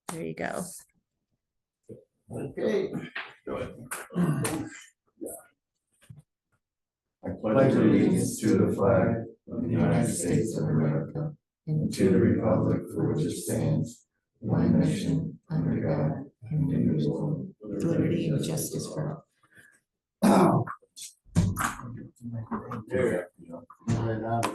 There you go. Okay. Go ahead. I pledge allegiance to the flag of the United States of America and to the republic for which it stands, one nation, under God, indivisible, with Liberty and justice for all. There you go. Right on it.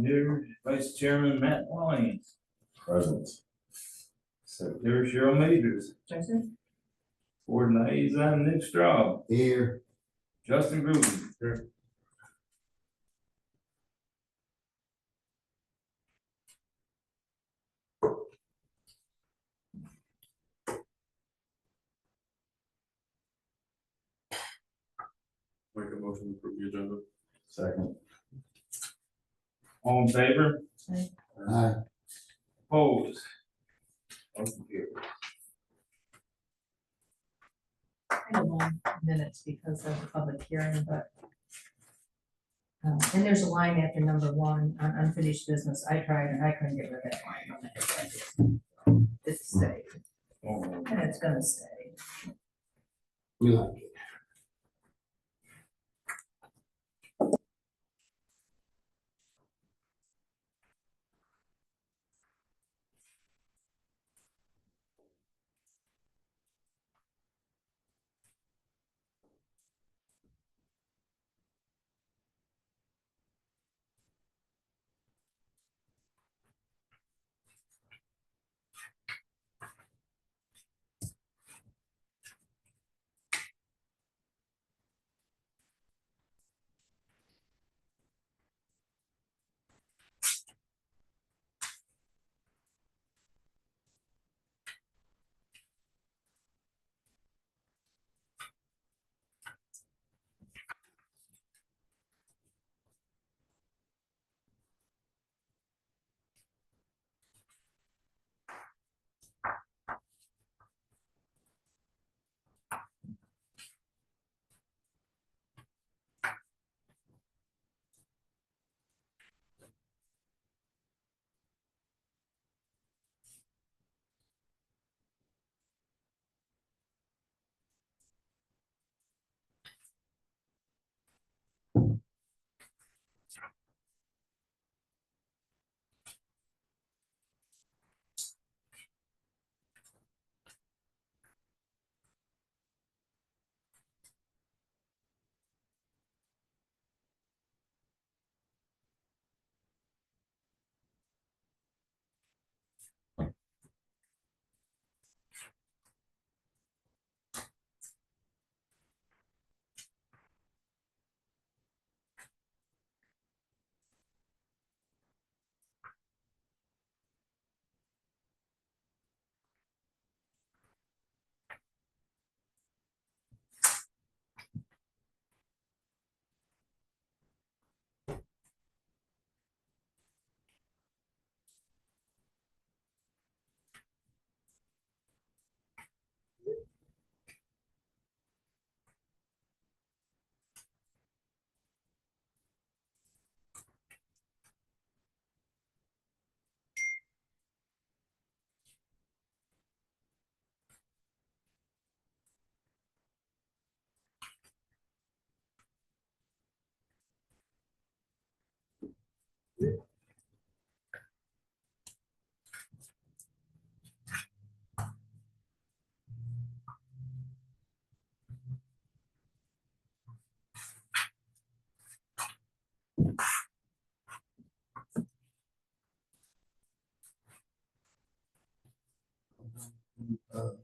There's Vice Chairman Matt Lyons. Present. Secretary Cheryl Majors. Board Liaison Nick Straub. Here. Justin Gruden. Here. Make a motion to approve the agenda. Second. All in favor? Aye. Opposed? Motion carries. I have 1 minute because of the public hearing, but. And there's a line after number 1 on unfinished business. I tried and I couldn't get rid of that line. No matter what I did. It's stayed, and it's gonna stay. We like it.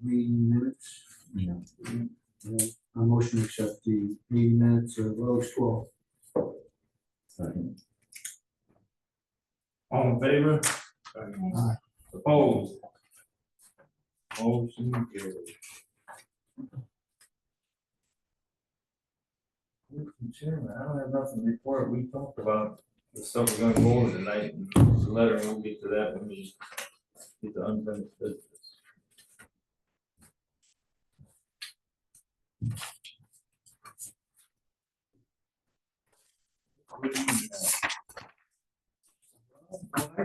Meeting minutes. A motion to accept the meeting minutes of August 12th. Second. All in favor? Aye. Opposed? Motion carries. Mr. Chairman, I don't have nothing to report. We talked about the stuff we're gonna go over tonight, and the letter, we'll get to that when we get to unfinished business.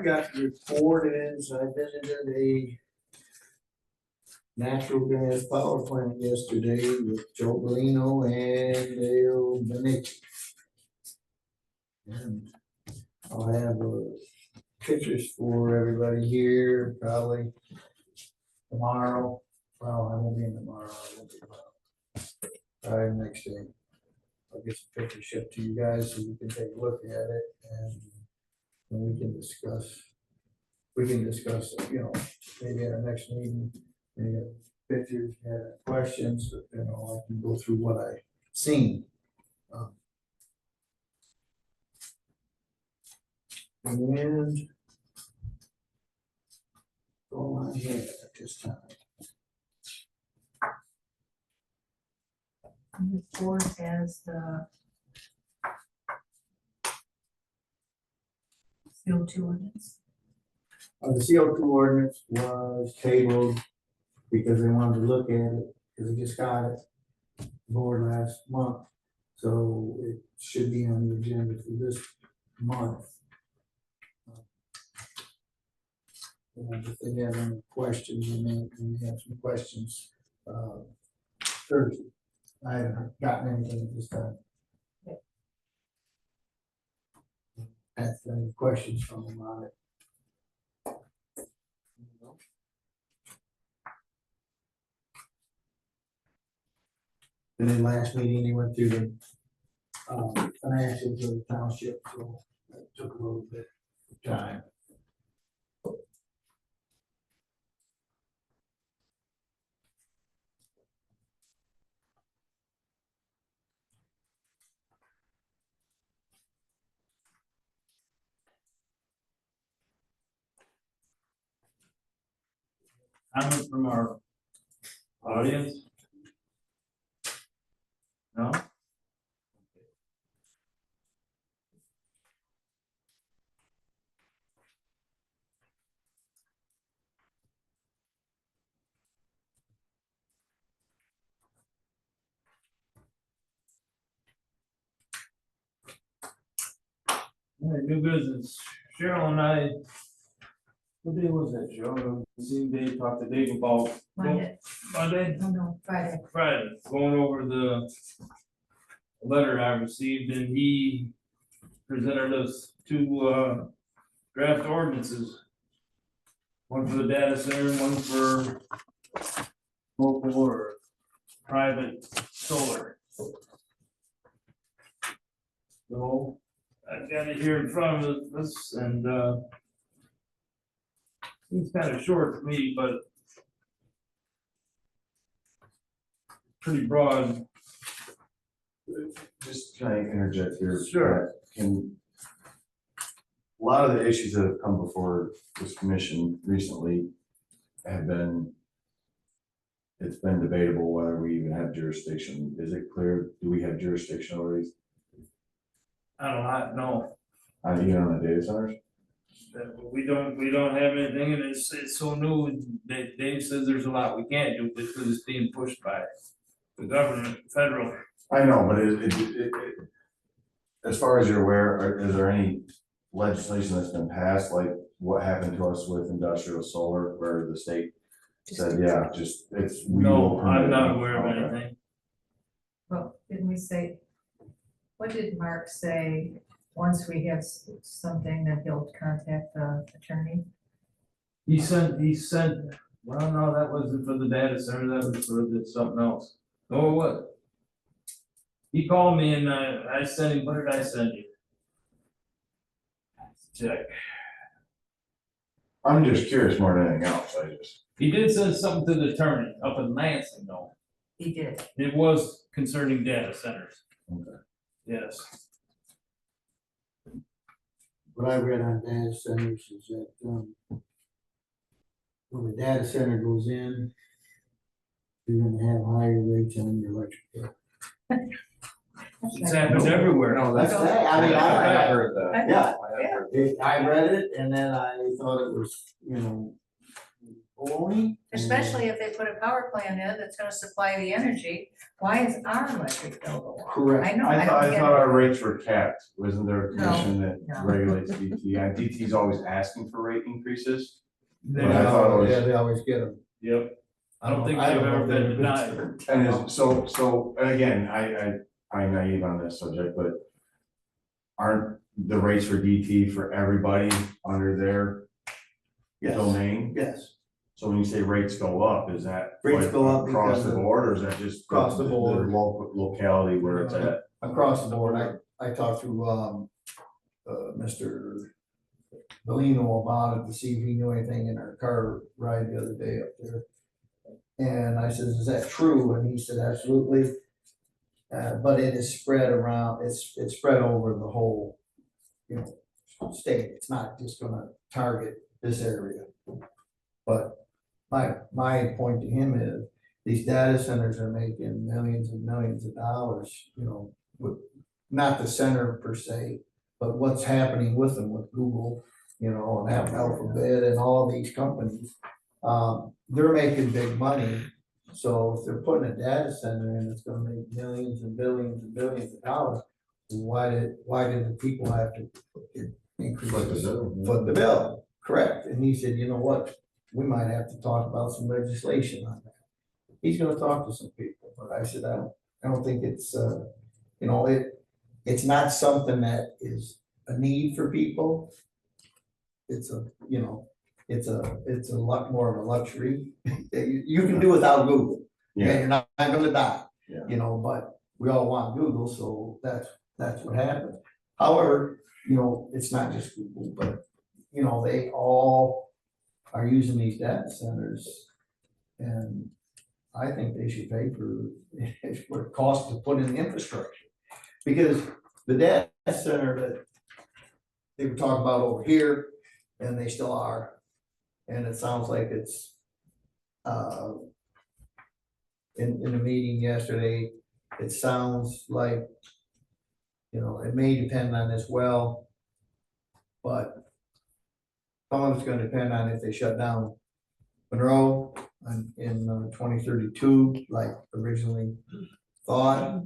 got the report is I visited a natural gas power plant yesterday with Joe Bellino and Dale Benicki. And I'll have pictures for everybody here probably tomorrow. Well, I won't be in tomorrow. I won't be probably next day. I'll get some pictures shipped to you guys so you can take a look at it and we can discuss, you know, maybe at our next meeting, maybe pictures, questions, you know, I can go through what I've seen. And go on ahead at this time. The board has the CO2 ordinance. The CO2 ordinance was tabled because they wanted to look at it, because they just got it board last month. So it should be on the agenda for this month. And if they have any questions, and they have some questions, Thursday. I haven't gotten anything at this time. Ask any questions from them on it. And then last meeting, they went through the financials of the township, so that took a little bit of time. Comment from our audience? No? All right, new business. Cheryl and I, what day was that, Cheryl? The same day, talked to Dave about. Monday. Monday? Oh, no, Friday. Friday, going over the letter I received, and he presented us two draft ordinances. One for the data center, and one for local or private solar. So I've got it here in front of us, and it's kind of short for me, but pretty broad. Just can I interject here? Sure. A lot of the issues that have come before this commission recently have been, it's been debatable whether we even have jurisdiction. Is it clear, do we have jurisdiction over these? I don't know. Even on the data centers? We don't have anything, and it's so new, Dave says there's a lot we can't do because it's being pushed by the government, federal. I know, but as far as you're aware, is there any legislation that's been passed, like what happened to us with industrial solar, where the state said, yeah, just, it's. No, I'm not aware of anything. Well, didn't we say, what did Mark say? Once we have something that he'll contact the attorney? He sent, well, no, that wasn't for the data center, that was for something else. Oh, what? He called me and I sent him, what did I send you? Check. I'm just curious more than anything else, He did send something to the attorney up in Lansing though. He did. It was concerning data centers. Okay. Yes. What I read on data centers is that, when the data center goes in, you're gonna have higher rates on your electric bill. It's happened everywhere. No, that's that, I mean, I heard that. I Yeah. know, yeah. I read it and then I thought it was, you know, baloney. Especially if they put a power plant in that's gonna supply the energy, why is our electric bill go up? Correct. I know, I I don't get thought it. our rates were capped, wasn't there a No, commission that no. regulates DT? DT's always asking for rate increases. They I thought it was- yeah, they always get them. Yep. I don't think they've know ever if been they've denied. And so, and again, I'm naive on this subject, but aren't the rates for DT for everybody under their Yes, domain? yes, So when you say rates go up, is that Rates like go up across because the of- board, or is that just across the board. locality where it's at? across the board. I talked to, Mr. Bellino about it to see if he knew anything in our car ride the other day up there. And I said, is that true? And he said, absolutely. But it is spread around, it's spread over the whole, you know, state. It's not just gonna target this area. But my point to him is, these data centers are making millions and millions of dollars, you know, with, not the center per se, but what's happening with them, with Google, you know, and Alphabet and all these companies. They're making big money, so if they're putting a data center in, it's gonna make millions and billions of dollars. Why did the people have to increase foot the bill? Correct, and he said, you know what, we might have to talk about some legislation on that. He's gonna talk to some people, but I said, I don't think it's, you know, it's not something that is a need for people. It's a, you know, it's a lot more of a luxury. You can do without Google. Yeah. You're not gonna die. Yeah. You know, but we all want Google, so that's what happens. However, you know, it's not just Google, but, you know, they all are using these data centers. And I think they should pay for what it costs to put in infrastructure. Because the data center that they were talking about over here, and they still are, and it sounds like it's, in the meeting yesterday, it sounds like, you know, it may depend on this well, but some of it's gonna depend on if they shut down Monroe in 2032, like originally thought.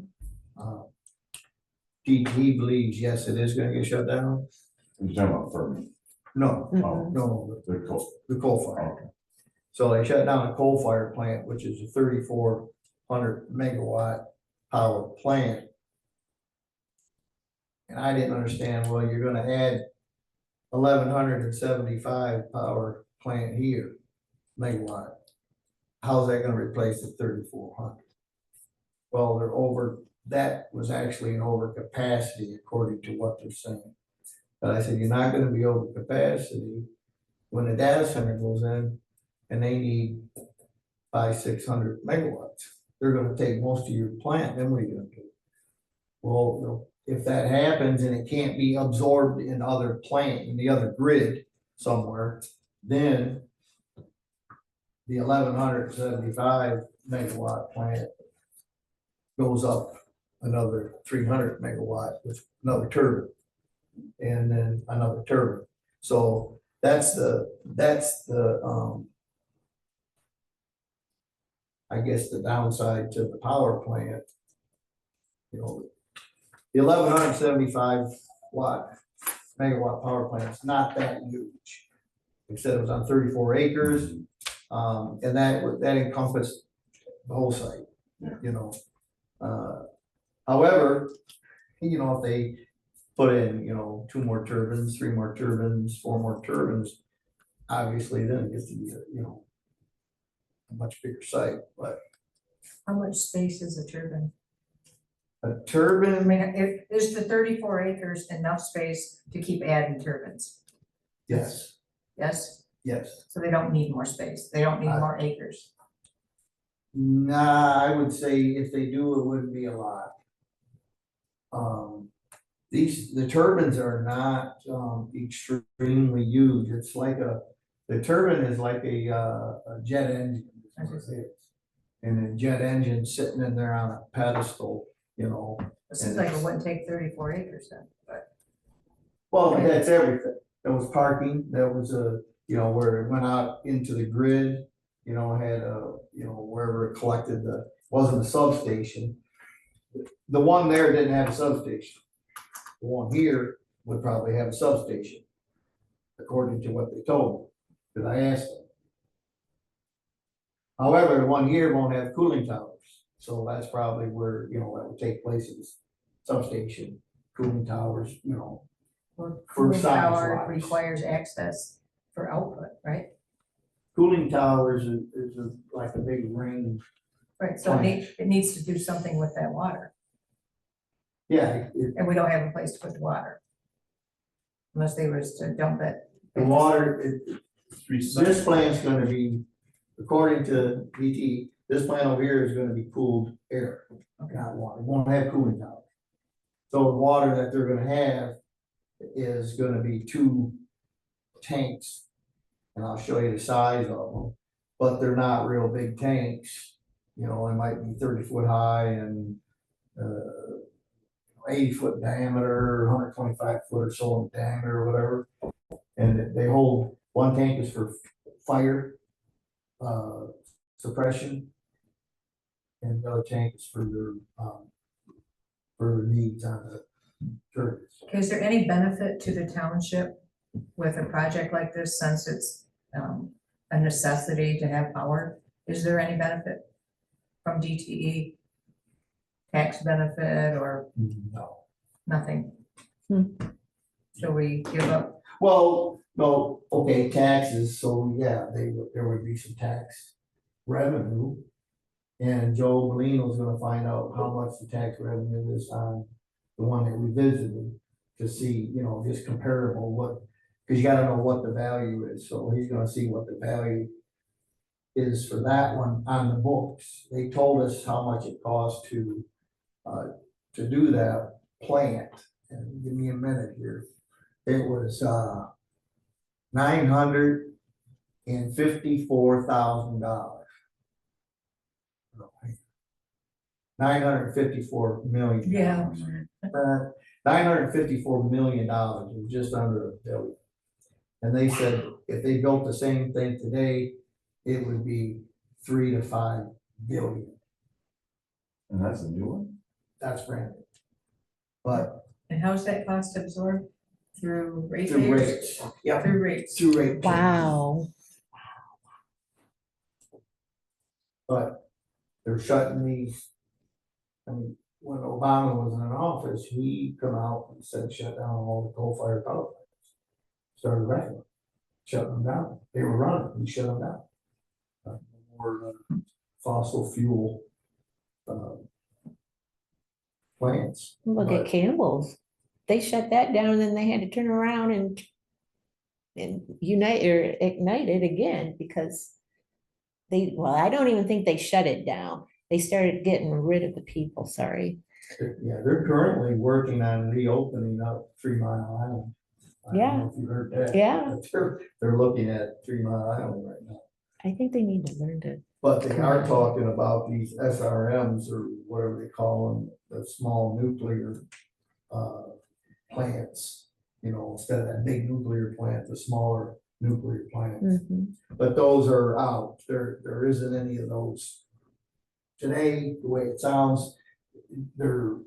He believes, yes, it is gonna get shut down. You're talking about Fermi. No, Oh, no, the coal. the coal fire. Okay. So they shut down a coal fire plant, which is a 3,400 megawatt power plant. And I didn't understand, well, you're gonna add 1,175 power plant here, megawatt. How's that gonna replace the 3,400? Well, they're over, that was actually an overcapacity according to what they're saying. But I said, you're not gonna be over capacity when the data center goes in and they need 500-600 megawatts. They're gonna take most of your plant, then what are you gonna do? Well, if that happens and it can't be absorbed in other plant, in the other grid somewhere, then the 1,175 megawatt plant goes up another 300 megawatt with another turbine. And then another turbine. So that's the I guess the downside to the power plant. You know, the 1,175 megawatt power plant is not that huge. They said it was on 34 acres, and that encompassed the whole site. You know, however, you know, if they put in, you know, 2 more turbines, 3 more turbines, 4 more turbines, obviously then it gets to be, you know, a much bigger site, but How much space is a turbine? a I turbine, mean, if, is the 34 acres enough space to keep adding turbines? yes, Yes, yes. so they don't need more space, they don't need more acres. Nah, I would say if they do, it wouldn't be a lot. The turbines are not, extremely huge, it's like the turbine is like a jet engine. Is what it is. And a jet engine sitting in there on a pedestal, you know. It seems like it wouldn't take 34 acres then, but. Well, that's everything. There was parking, there was you know, where it went out into the grid, you know, had a, you know, wherever it collected wasn't a substation. The one there didn't have a substation. The one here would probably have a substation, according to what they told me, because I asked them. However, the one here won't have cooling towers, so that's probably where, you know, that would take place in this substation, cooling towers, you know. Well, For cooling size tower wise. requires access for output, right? Cooling towers is like a big ring. Right, so it needs to do something with that water, Yeah, and we don't have a place to put the water. Unless they was to dump it. the water, this plant's gonna be, according to DT, this plant over here is gonna be cooled air, not water, it won't have cooling towers. So the water that they're gonna have is gonna be 2 tanks. And I'll show you the size of them, but they're not real big tanks. You know, they might be 30 foot high and 80 foot diameter, 125 foot or so in diameter or whatever. And they hold, one tank is for fire suppression. And the other tank is for their needs on the turrets. Okay, is there any benefit to the township with a project like this, since it's a necessity to have power? Is there any benefit from DTE? Tax benefit or No. nothing? Shall we give up? Well, no, okay, taxes, so yeah, there would be some tax revenue. And Joe Molino's gonna find out how much the tax revenue is on the one that we visited, to see, you know, just comparable what, cause you gotta know what the value is, so he's gonna see what the value is for that one on the books. They told us how much it costs to do that plant, and give me a minute here. It was $954,000. $954 million. Yeah. $954 million is just under $1 billion. And they said if they built the same thing today, it would be 3 to 5 billion. And that's a new one? That's brand new. But And how's that cost absorbed? Through rate through base? rates, yeah, Through rates. through rate. Wow. But they're shutting these. I mean, when Obama was in office, he come out and said, shut down all the coal-fired power plants. Started wrecking them, shutting them down. They were running, he shut them down. More fossil fuel plants. Look at But- Campbell's. They shut that down and then they had to turn around and unite or ignite it again because well, I don't even think they shut it down. They started getting rid of the people, sorry. Yeah, they're currently working on reopening up 3 Mile Island. I don't know if you heard that. Yeah. But they're looking at 3 Mile Island right now. I think they need to learn to. But they are talking about these SRMs or whatever they call them, the small nuclear plants. You know, instead of that big nuclear plant, the smaller nuclear plants. Mhm. But those are out. There isn't any of those. Today, the way it sounds, they're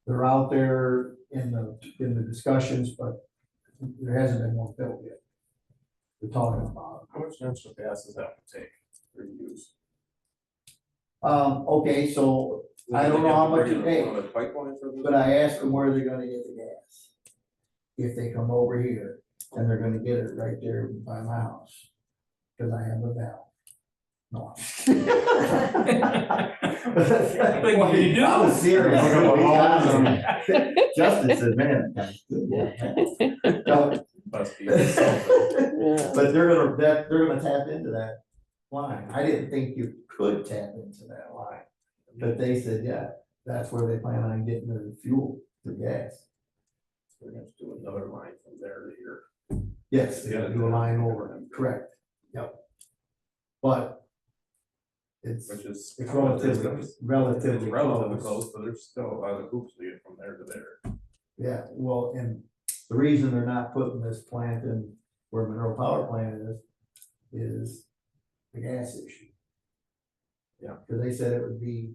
out there in the discussions, but there hasn't been one built yet. We're talking about. How much natural gas does that take for use? Okay, so I don't know how much it takes, but I asked them where they're gonna get the gas. If they come over here, and they're gonna get it right there by my house, cause I have a valve. No. Like you do. I was serious. Yeah. Justin said, man. No, Must be. but they're gonna tap into that line. I didn't think you could tap into that line. But they said, yeah, that's where they plan on getting their fuel, their gas. We're gonna have to do another line from there to here. Yes, they gotta do a line over, correct, yep. But it's Which is. relatively Relatively close. close, but there's still a lot of hoops to get from there to there. Yeah, well, and the reason they're not putting this plant in where Monroe Power Plant is the gas issue. Yeah. Cause they said it would be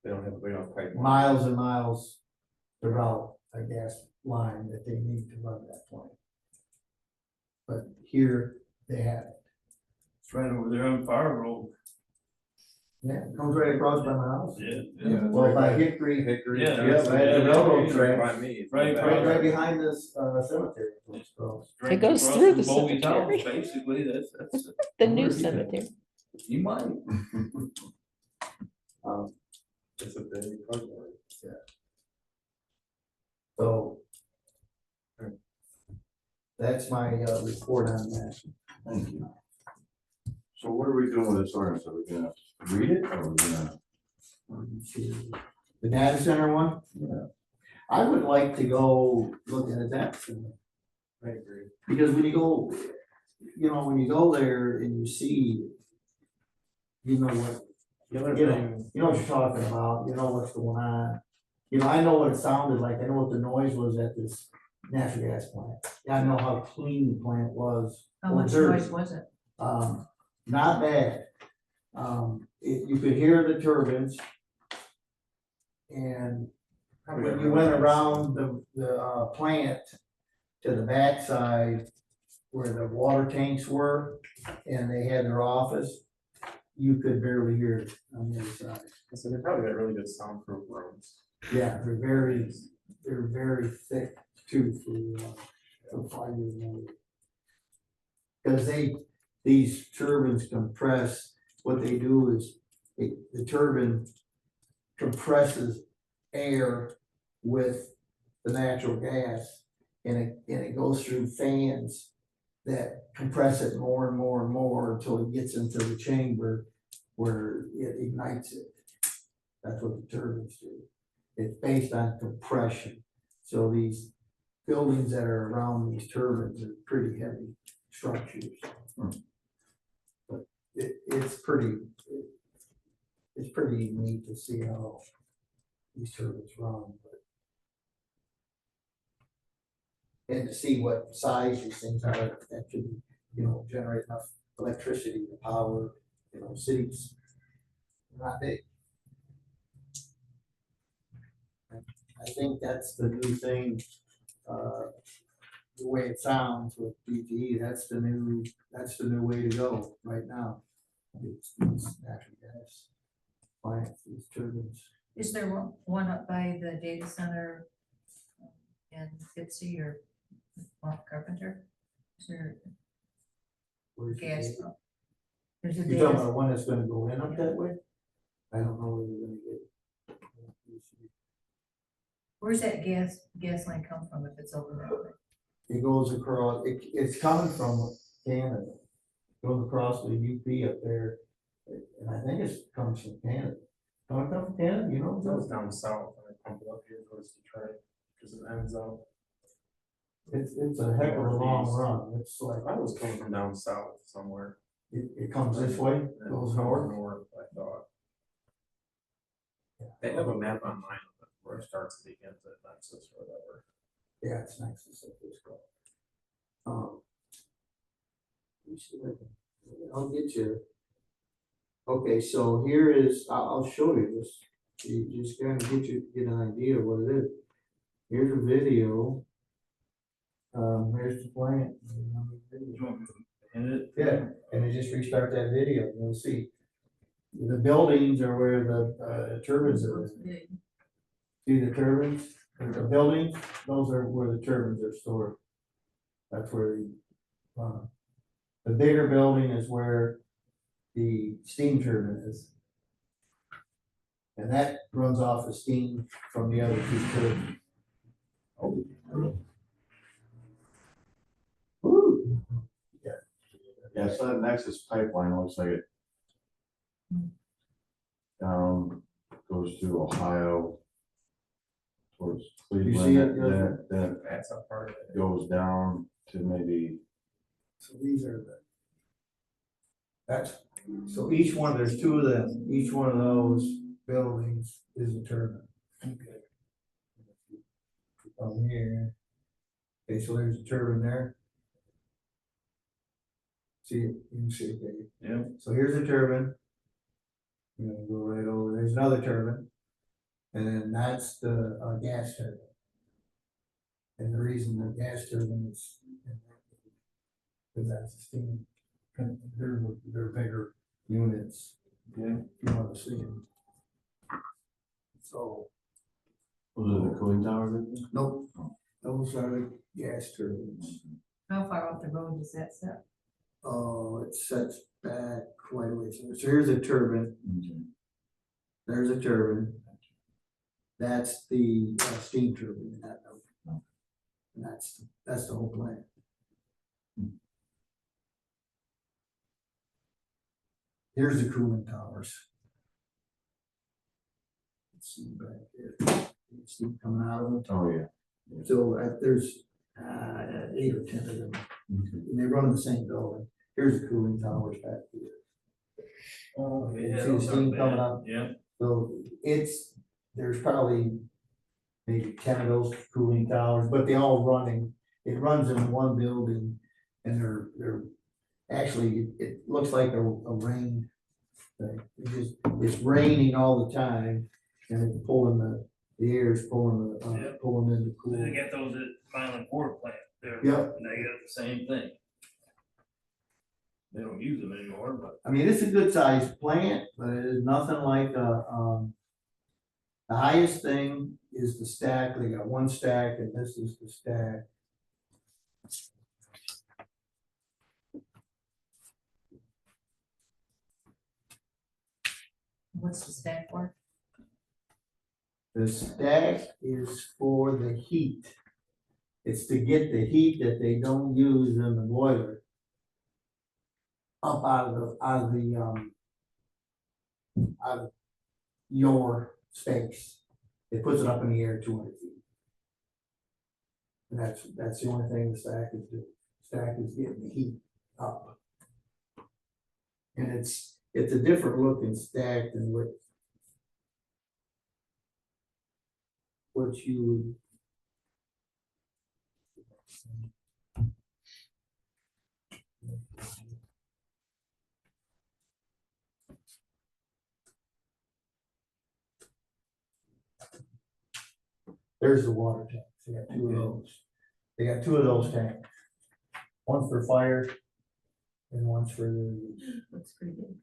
we don't have pipeline. miles and miles to route a gas line that they need to run that plant. But here they have it. It's right over there on Fire Road. Yeah, it comes right across by my house. Yeah. Yeah. Well, by Hickory, Hickory. Yeah, yeah, right at the railroad tracks. By me. it's Right, back. right behind this cemetery. Straight goes across through from the Bogey Town, cemetery. basically, that's, The new cemetery. you might. It's a big puzzle. So that's my report on that. Thank you. So what are we doing with this ordinance? Are we gonna read it or are we gonna? The data center one? Yeah. I would like to go look at that. I agree. Because when you go, when you go there and you see, you know what, The other you know, thing, you know what you're talking about, you know what's going on. I know what it sounded like, I know what the noise was at this natural gas plant. I know how clean the plant was. How or much dirty. noise was it? Not bad. You could hear the turbines. And when you went around the plant to the backside where the water tanks were and they had their office, you could barely hear it on the other side. so they probably got really good soundproof rooms. Yeah, they're very thick too for 5 years old. Because these turbines compress, what they do is the turbine compresses air with the natural gas and it goes through fans that compress it more and more and more until it gets into the chamber where it ignites it. That's what the turbines do. It's based on compression. So these buildings that are around these turbines are pretty heavy structures. But it's pretty neat to see how these turbines run. And to see what size these things are that can, generate enough electricity to power, cities. They're not big. I think that's the new thing, the way it sounds with DTE, that's the new way to go right now. It's natural gas plants, these turbines. Is there one up by the data center in Fitzy or off Carpenter? Is there Where's the gas data? pump? There's a You're talking data, about one that's gonna go in up that way? I don't know where they're gonna get. where's that gas line come from if it's over that way? It goes across, it's coming from Canada. Goes across the UP up there, and I think it comes from Canada. Don't it come from Canada, It goes down south and it comes up here towards Detroit, because it ends up, It's a heck of a long run, it's like, I was coming from down south somewhere. it comes this way, And it goes goes north. North, I thought. They have a map online of it, where it starts and begins at Nexus or whatever. Yeah, it's next to Cisco. Let me see if I can- I'll get you. Okay, so here is, I'll show you this. You just kind of get an idea of what it is. Here's a video. Here's the plant. Yeah, and I just restart that video, and you'll see. The buildings are where the turbines are. See the turbines, the buildings, those are where the turbines are stored. That's where the bigger building is where the steam turbine is. And that runs off the steam from the other two turbines. Woo! Yeah, so that Nexus pipeline looks like it. Goes through Ohio. Towards You see Cleveland, it, then That's a part of it. goes down to maybe, So these are so each one, there's two of them, each one of those buildings is a turbine. Okay. From here. Okay, so there's a turbine there. See it, you can see it there. Yeah. So here's a turbine. You know, go right over, there's another turbine. And then that's the gas turbine. And the reason the gas turbine is, because that's the steam, and they're bigger units. Yeah. If you want to see them. So, Those are the cooling towers? nope, those are the gas turbines. How far off the road is that set? Oh, it sets back quite a ways. So here's a turbine, there's a turbine. That's the steam turbine in that note. And that's the whole plant. Here's the cooling towers. Let's see back there. You see it coming out of them. Oh, yeah. So there's 8 or 10 of them. And they run in the same building. Here's the cooling towers back here. Oh, See yeah. the those steam aren't coming bad. up? Yeah. So there's probably maybe 10 of those cooling towers, but they all running. It runs in one building and they're actually, it looks like a rain thing. It's raining all the time and it's pulling the air is pulling Yeah. pulling in the cool. They get those at Milan Port plant there. Yep. And they get the same thing. They don't use them anymore, but. I mean, it's a good sized plant, but it is nothing like the highest thing is the stack. They got one stack and this is the stack. What's the stack for? The stack is for the heat. It's to get the heat that they don't use in the boiler up out of your space. It puts it up in the air 200 feet. And that's the only thing the stack is doing. Stack is getting the heat up. And it's a different looking stack than what you would. There's the water tanks. They got 2 of those. They got 2 of those tanks. One for fire and one's for the, Looks pretty good.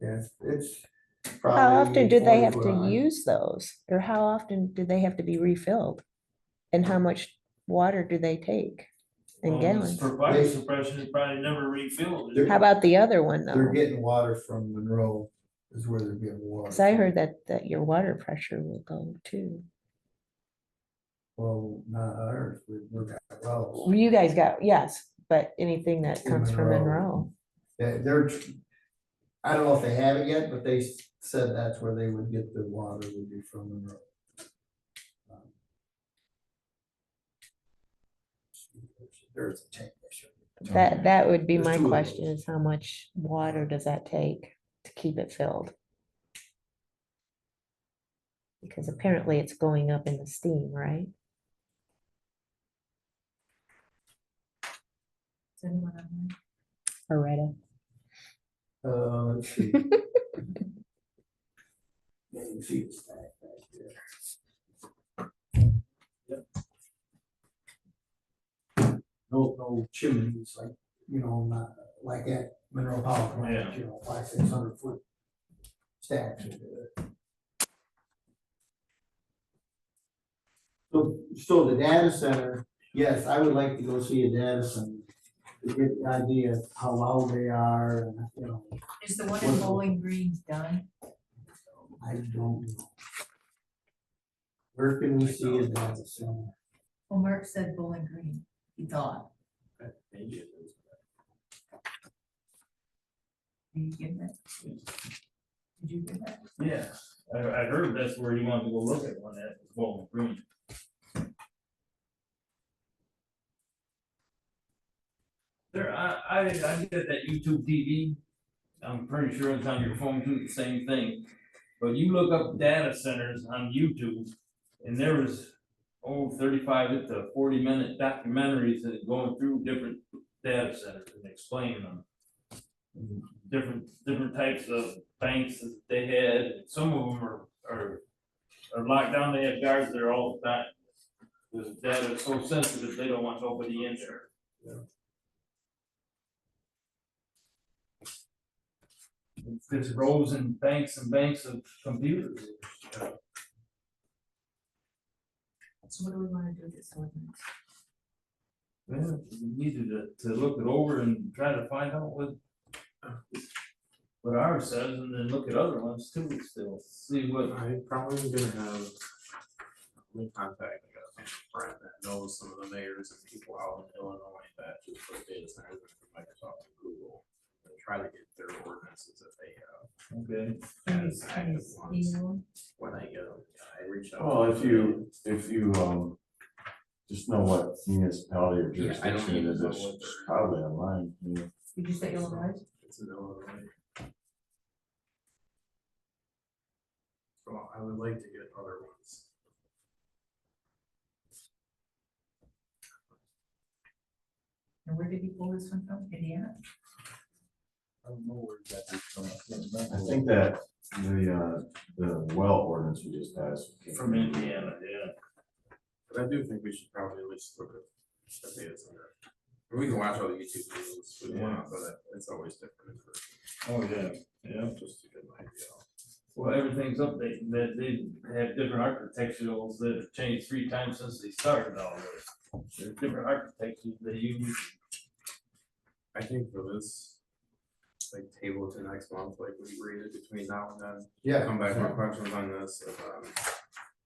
yeah, it's How probably often do they have 40 foot to high. use those? Or how often do they have to be refilled? And how much water do they take in Well, gallons? For fire suppression, it's probably never refilled. They're- How about the other one They're though? getting water from Monroe is where they're getting water. Cause I from. heard that your water pressure will go too. Well, not ours, we're got wells. Well, you guys got, yes, but anything that In comes from Monroe. Monroe. They're, I don't know if they have it yet, but they said that's where they would get the water would be from Monroe. There's a tank. That would be There's my 2 of question those. is how much water does that take to keep it filled? Because apparently it's going up in the steam, right? Is anyone on Loretta. Let's see. Yeah, you can see the stack back there. No chimneys, like, not like at Mineral Power Plant, 500-600 foot stacks. So the data center, yes, I would like to go see a data center to get the idea of how loud they are and, Is the one in Bowling Green done? I don't know. Where can we see a data center? Well, Mark said Bowling Green, he thought. Did you get that? Did you get that? Yeah, I heard that's where you wanted to go look at one at Bowling Green. There, I get that YouTube TV. I'm pretty sure it's on your phone too, the same thing. But you look up data centers on YouTube and there was 35 to 40 minute documentaries that going through different data centers and explaining them. different types of banks that they had. Some of them are locked down. They have guards there all the time. The data is so sensitive, they don't want nobody in there. There's rows and banks of computers. So what do we wanna do this ordinance? Yeah, we needed to look it over and try to find out what ours says, and then look at other ones too, still, see what. I probably gonna have, we contact a friend that knows some of the mayors and people out in Illinois that just put data centers from Microsoft and Google. And try to get their ordinances that they have. Okay. As active ones. When I get them, I reach out. Well, if you, just know what municipality or Yeah, I don't jurisdiction it even is, know it's what they're- probably online. Did you say Illinois? It's in Illinois. So I would like to get other ones. And where did he pull this one from? Indiana? I don't know where that is from. I think that the well ordinance we just passed. From Indiana, yeah. But I do think we should probably at least look at the data center. We can watch all the YouTube videos we want, but it's always different in person. Oh, yeah, yeah. Just to get an idea. Well, everything's updating, that they have different architecturals that have changed 3 times since they started all this. There's different architectures they use. I think for this, like table to next month, like we read it between now and then. Yeah. Come back with questions on this and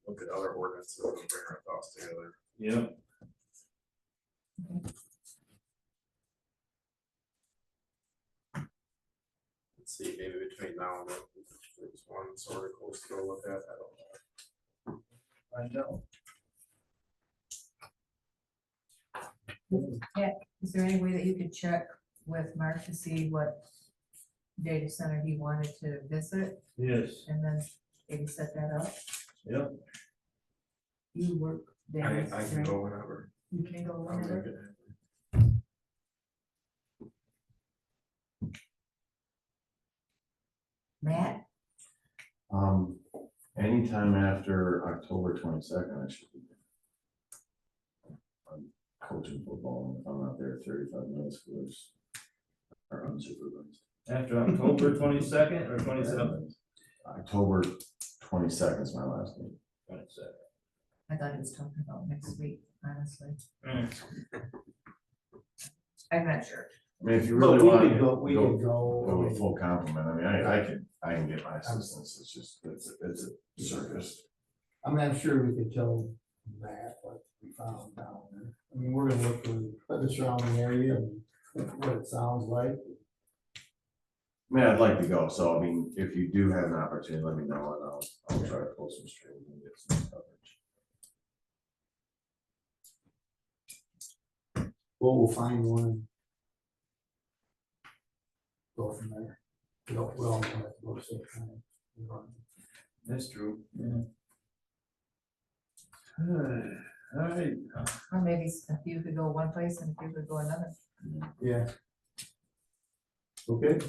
look at other ordinances and bring our thoughts together. Yep. Let's see, maybe between now and then, there's one sort of close to go look at, I don't know. I know. Yeah, is there any way that you could check with Mark to see what data center he wanted to visit Yes, and then maybe set that up? yep. You work I days, can right? go whenever. You can go I'll make whenever. it happen. Matt, Anytime after October 22nd, I should be there. I'm coaching football, and if I'm not there 35 minutes, because are unsupervised. After October 22nd or 27th? October 22nd is my last day. 22nd. I thought he was talking about next week, honestly. Mm. I'm not sure. I mean, if you But really we want could to go, we could go go. a full complement, I mean, I can get my assistance, it's just, it's a circus. I mean, I'm sure we could tell Matt what we found down there. I mean, we're gonna look for the surrounding area and what it sounds like. I mean, I'd like to go, so I mean, if you do have an opportunity, let me know, and I'll try to pull some strings and get some coverage. Well, we'll find one. Go from there. We all have to go to same time. That's true, yeah. All right, Or maybe a few could go one place and a few could go another. Yeah. Okay.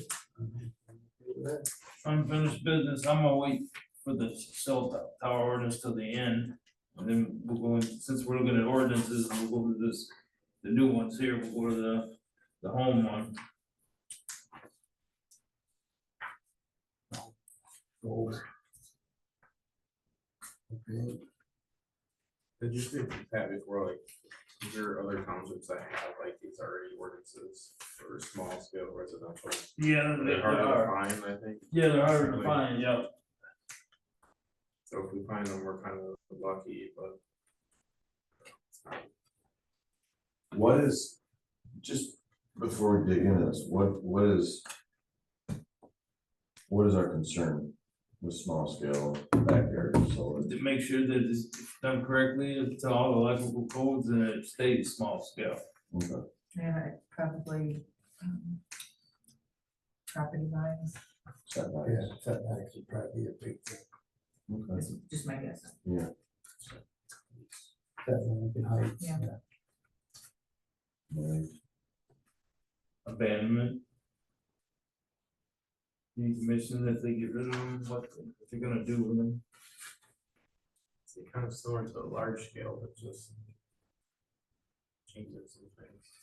unfinished business, I'm gonna wait for the cell tower ordinance till the end. And then we'll go in, since we're looking at ordinances, we'll go to this, the new ones here, we'll go to the home one. Okay. Did you say that before, like, is there other townships that have like these already ordinances for small scale residential? Yeah, they They're hard are, to find, I think. yeah, they're hard to find, yeah. So if we find them, we're kind of lucky, but. What is, just before we dig into this, what is our concern with small scale backyard solar? To make sure that it's done correctly to all the electrical codes and it stays small scale. Okay. Yeah, probably property lines, Setbacks. Yeah, setbacks would probably be a big thing. Okay. is just my guess. Yeah. Setback and height. Yeah. Right. Abandonment, decommission if they get rid of them, what they're gonna do with them. It's kind of similar to a large scale, but just changes some things.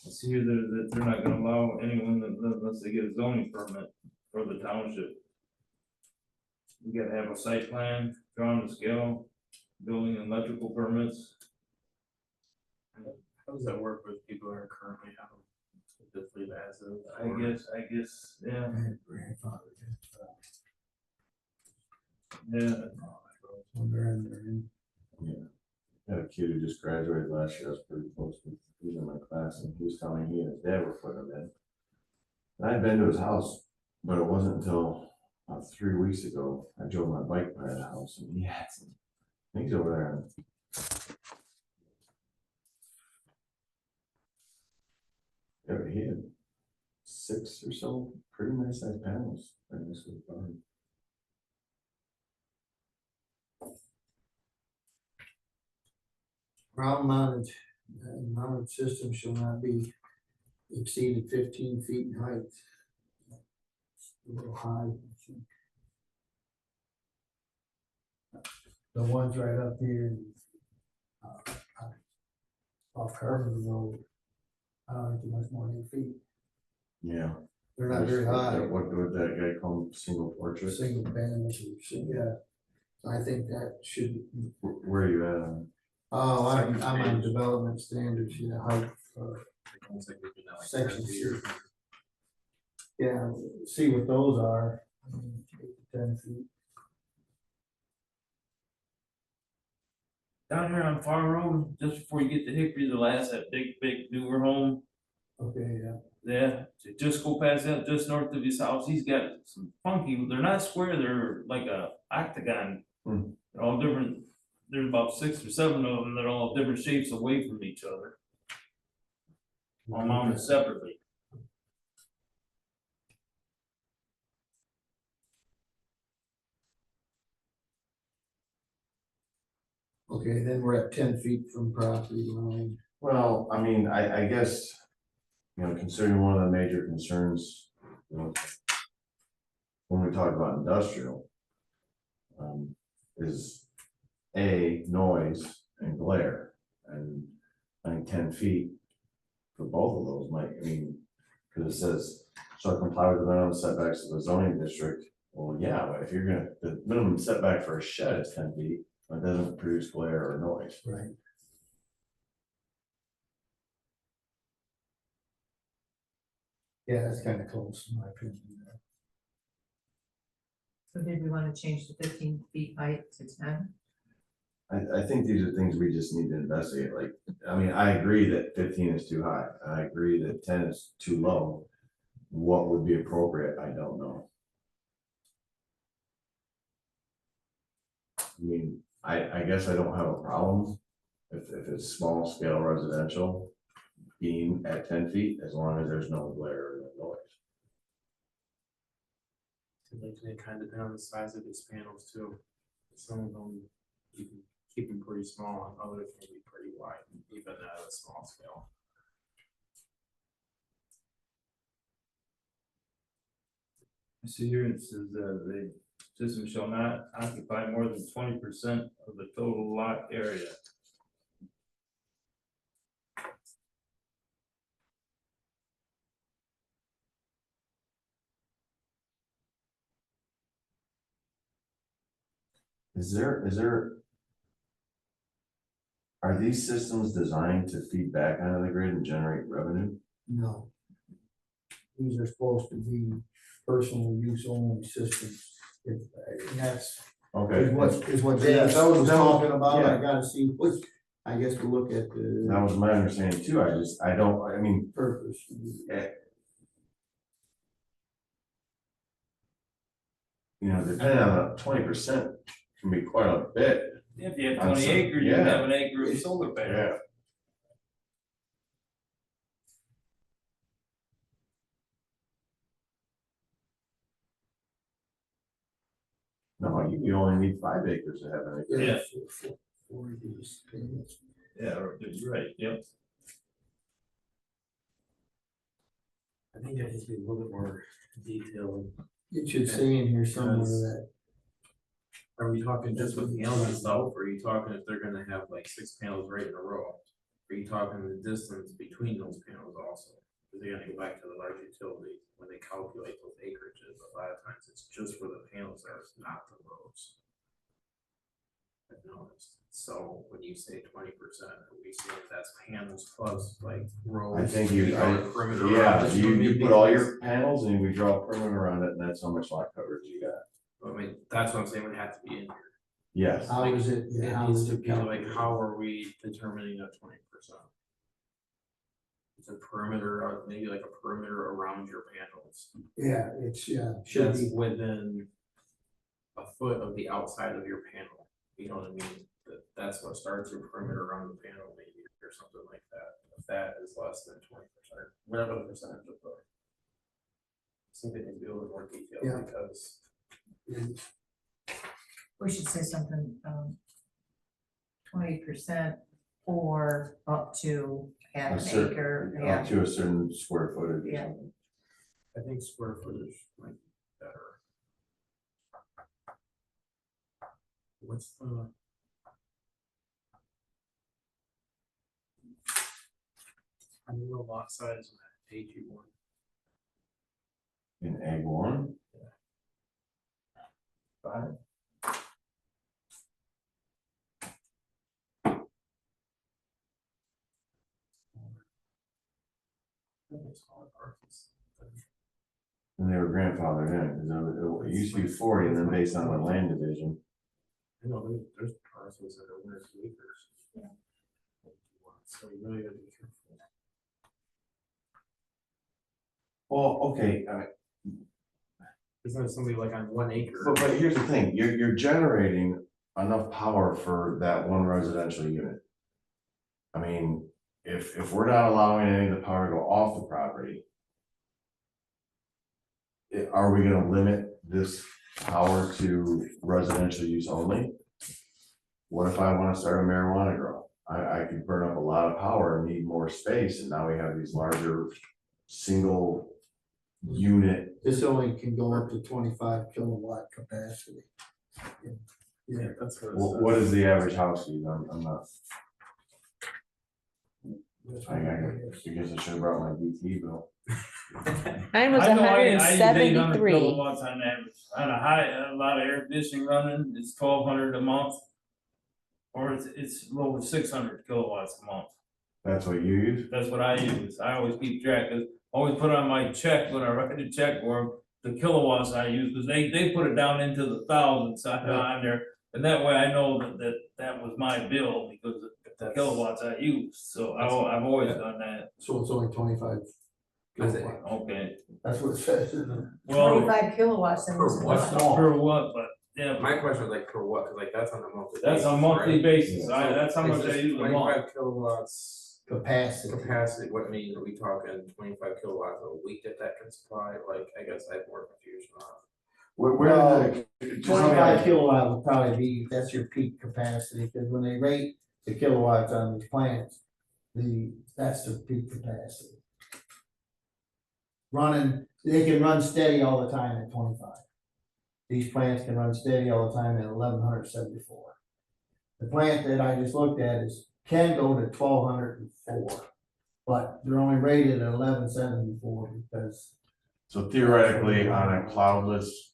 I see here that they're not gonna allow anyone unless they get a zoning permit for the township. You gotta have a site plan, drawn to scale, building and electrical permits. How does that work with people that are currently out? Just leave it as is? I guess, yeah, Grandfather. yeah. When they're in there. I had a kid who just graduated last year. I was pretty close with, he was in my class, and he was telling me he and his dad were putting them in. And I'd been to his house, but it wasn't until about 3 weeks ago, I drove my bike by the house, and he had some things over there. He had 6 or so pretty nice sized panels right next to the barn. Ground mounted system shall not be exceeded 15 feet in height. A little high, I think. The ones right up here, off Harvard Road, I don't think they're much more than 8 feet. Yeah. They're not very high. What would that guy call them? Single portrait? Single panels, yeah. I think that should, Where are you at on? oh, I'm on development standards, height, Almost like we do now, like section 10 feet. C. Yeah, see what those are. 8 to 10 feet. Down here on Farm Road, just before you get to Hickory, the last, that big newer home, Okay, yeah. yeah, just go past that, just north of his house, he's got some funky, they're not square, they're like a octagon. Hmm. They're all different, there's about 6 or 7 of them, they're all different shapes away from each other, all mounted separately. Okay, then we're at 10 feet from property line. Well, I mean, I guess, considering one of the major concerns, when we talk about industrial, is noise and glare. And I think 10 feet for both of those might, because it says, shall comply with the minimum setbacks of the zoning district. Well, yeah, but if the minimum setback for a shed is 10 feet, it doesn't produce glare or noise. Right. Yeah, that's kind of close in my opinion. So did we want to change the 15 feet height to 10? I think these are things we just need to investigate, I agree that 15 is too high, I agree that 10 is too low. What would be appropriate, I don't know. I guess I don't have a problem if it's small scale residential being at 10 feet, as long as there's no glare or no noise. They kind of depend on the size of these panels too. Some of them, you can keep them pretty small, and others can be pretty wide, even at a small scale. I see here it says, the system shall not occupy more than 20% of the total lot area. Are these systems designed to feed back onto the grid and generate revenue? No. These are supposed to be personal use only systems. And that's Okay. is what Yeah, James that was- was that was- talking about. yeah. I gotta see what, I guess to look at the That was my understanding too, purpose. Depending on the 20% can be quite a bit. If you have On 20 some- acres, you yeah. have an acre of solar panels. No, no, you only need 5 acres to have an acre. Yeah. 40 space. Yeah, you're right, yep. I think it needs to be a little bit more detailed. It should say in here somewhere Because- that, Are we talking just with panels itself, or are you talking if they're gonna have like 6 panels right in a row? Are you talking the distance between those panels also? Because they're gonna go back to the large utility when they calculate those acreages, a lot of times it's just for the panels there, it's not the rows. I've noticed, so when you say 20%, are we saying that's panels plus like rows? I think you, draw a perimeter around yeah, it, you put all your panels and we draw a perimeter around it, and that's how much lot coverage you got. I mean, that's what I'm saying, would have to be in here. Yes, how is it, It how needs is to it be like, calculated? how are we determining that 20%? It's a perimeter, or maybe like a perimeter around your panels. Yeah, it's, should That's be, within a foot of the outside of your panel, you know what I mean? That's what starts your perimeter around the panel, maybe, or something like that. If that is less than 20%, whatever the percentage of the. Something to be a little more detailed, Yeah. because We should say something, 20% or up to half a an certain, acre, up yeah, to a certain square footage. or Yeah. something. I think square footage might be better. What's the? I don't know lot size on that AG1. In ag 1, 5. It's all parcels. and they were grandfathered in, because it used to be 40, and then based on the land division. I know there's parcels that are 1 or 2 acres. Yeah. So you really gotta be careful. Well, okay, Isn't it somebody like on 1 acre? but here's the thing, you're generating enough power for that one residential unit. I mean, if we're not allowing any of the power to go off the property, are we gonna limit this power to residential use only? What if I wanna start a marijuana grow? I could burn up a lot of power and need more space, and now we have these larger single unit. this only can go up to 25 kilowatt capacity. Yeah, that's what it What says. is the average house use? I'm not, I guess I should have brought my BT bill. Mine was I know hundred I and use 800 73. kilowatts on average, on a lot of air conditioning running, it's 1,200 a month. Or it's over 600 kilowatts a month, That's what you use? that's what I use, I always keep track, 'cause I always put on my check, when I write the check for 'em, the kilowatts I use, because they put it down into the thousands on there. And that way I know that was my bill, because of the kilowatts I use, so I've always done that, So it's only 25 I think- kilowatts. okay. That's what it says in the. Well, 25 kilowatts and For this what? is for what, but, yeah, My question was like for what, cause like that's on a monthly. that's on a basis, monthly right? basis, So that's how it's much I just use a month. 25 kilowatts Capacity. capacity, what mean, are we talking 25 kilowatts a week that can supply, like, I guess I have more confusion on. Where did the? 25 kilowatt would probably be, that's your peak capacity, because when they rate the kilowatts on these plants, that's the peak capacity. They can run steady all the time at 25. These plants can run steady all the time at 1174. The plant that I just looked at can go to 1204, but they're only rated at 1174 because So theoretically, on a cloudless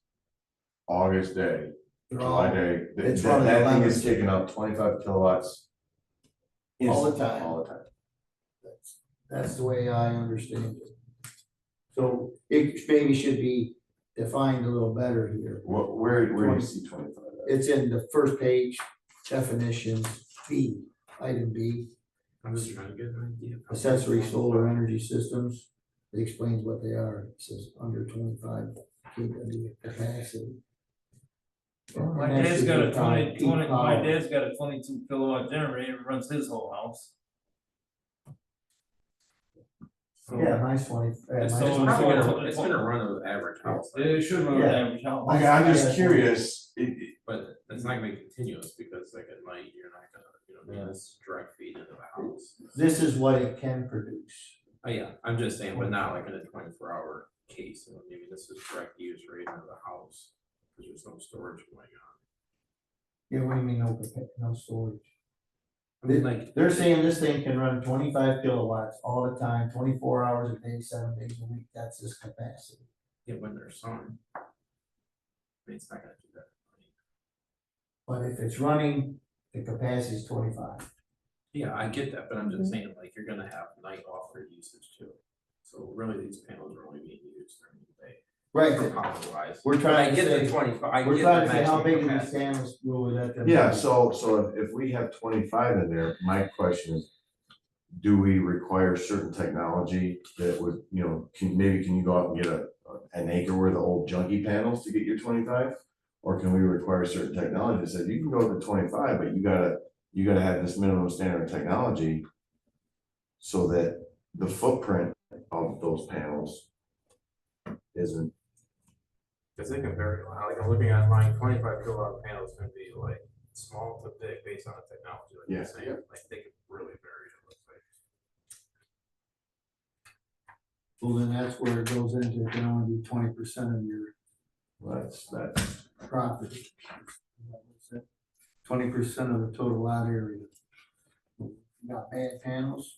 August day, they're July all day, it's that running thing 11. is taking up 25 kilowatts. All the instantly, time. All the time. That's the way I understand it. So it maybe should be defined a little better here. Where do you see 25? It's in the first page, definitions, B, item B, I'm just trying to get an idea. accessory solar energy systems. It explains what they are. It says under 25 kW capacity. My And that dad's should got a define peak my power. dad's got a 22 kilowatt generator, runs his whole house. Yeah, mine's 20. It's mine's so, 24. it's gonna run an average house, It should run an average house. Okay, I'm just curious, but it's not gonna be continuous, because like at night, you're not gonna, this direct feed into the house. This is what it can produce. Oh, yeah, I'm just saying, but not like in a 24-hour case, maybe this is direct use right into the house, because there's no storage going on. Yeah, what do you mean no storage? I mean, like, They're saying this thing can run 25 kilowatts all the time, 24 hours a day, 7 days a week. That's its capacity. yeah, when there's sun. I mean, it's not gonna do that. But if it's running, the capacity is 25. Yeah, I get that, but I'm just saying, like, you're gonna have night off grid usage too. So really, these panels are only being used during the day. Right. For power wise. We're trying to I get say- the 25, I We're get trying the to say how maximum big are these capacity. panels will let them. yeah, so if we have 25 in there, my question is, do we require certain technology that would, can you go out and get an acre worth of old junky panels to get your 25? Or can we require certain technology that says you can go up to 25, but you gotta have this minimum standard technology so that the footprint of those panels isn't. Cause they can vary a lot, like I'm looking at mine, 25 kilowatt panels can be like small to big based on the technology, like Yeah. you're saying, like they can really vary, it looks like. Well, then that's where it goes into, it can only be 20% of your That's property. 20% of the total lot area. You got bad panels,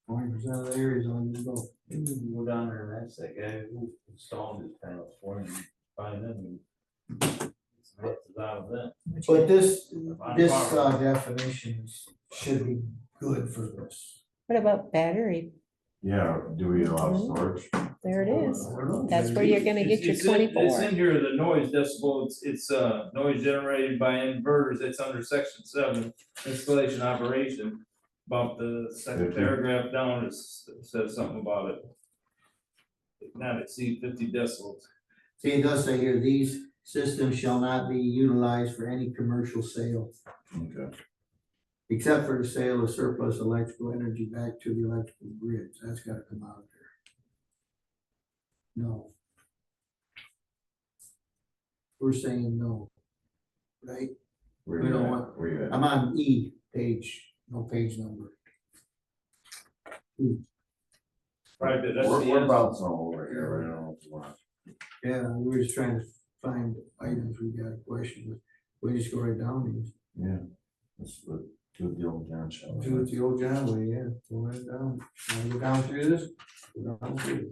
20% of the area is on your go. You can go down there and ask that guy who installed his panels for him, and find them and get some hits out of them. But this definitions should be good for this. What about battery? yeah, do we allow storage? There it is. That's where you're gonna get your It's in 24. here, the noise decibel, it's noise generated by inverters, it's under section 7, installation operation. About the second 50. paragraph down, it says something about it. Not exceed 50 decibels. See, it does say here, these systems shall not be utilized for any commercial sale, Okay. except for the sale of surplus electrical energy back to the electrical grids. That's gotta come out of there. No. We're saying no. Right? Where We you don't at? want- Where you at? I'm on E page, no page number. Right, that's We're the bouncing all over here, right now. If you want. Yeah, we were just trying to find items we got a question with. We just go right down these. Yeah. That's what, do the old township. Do it the old John way, yeah, go right down. Wanna go down through this? Go down through it.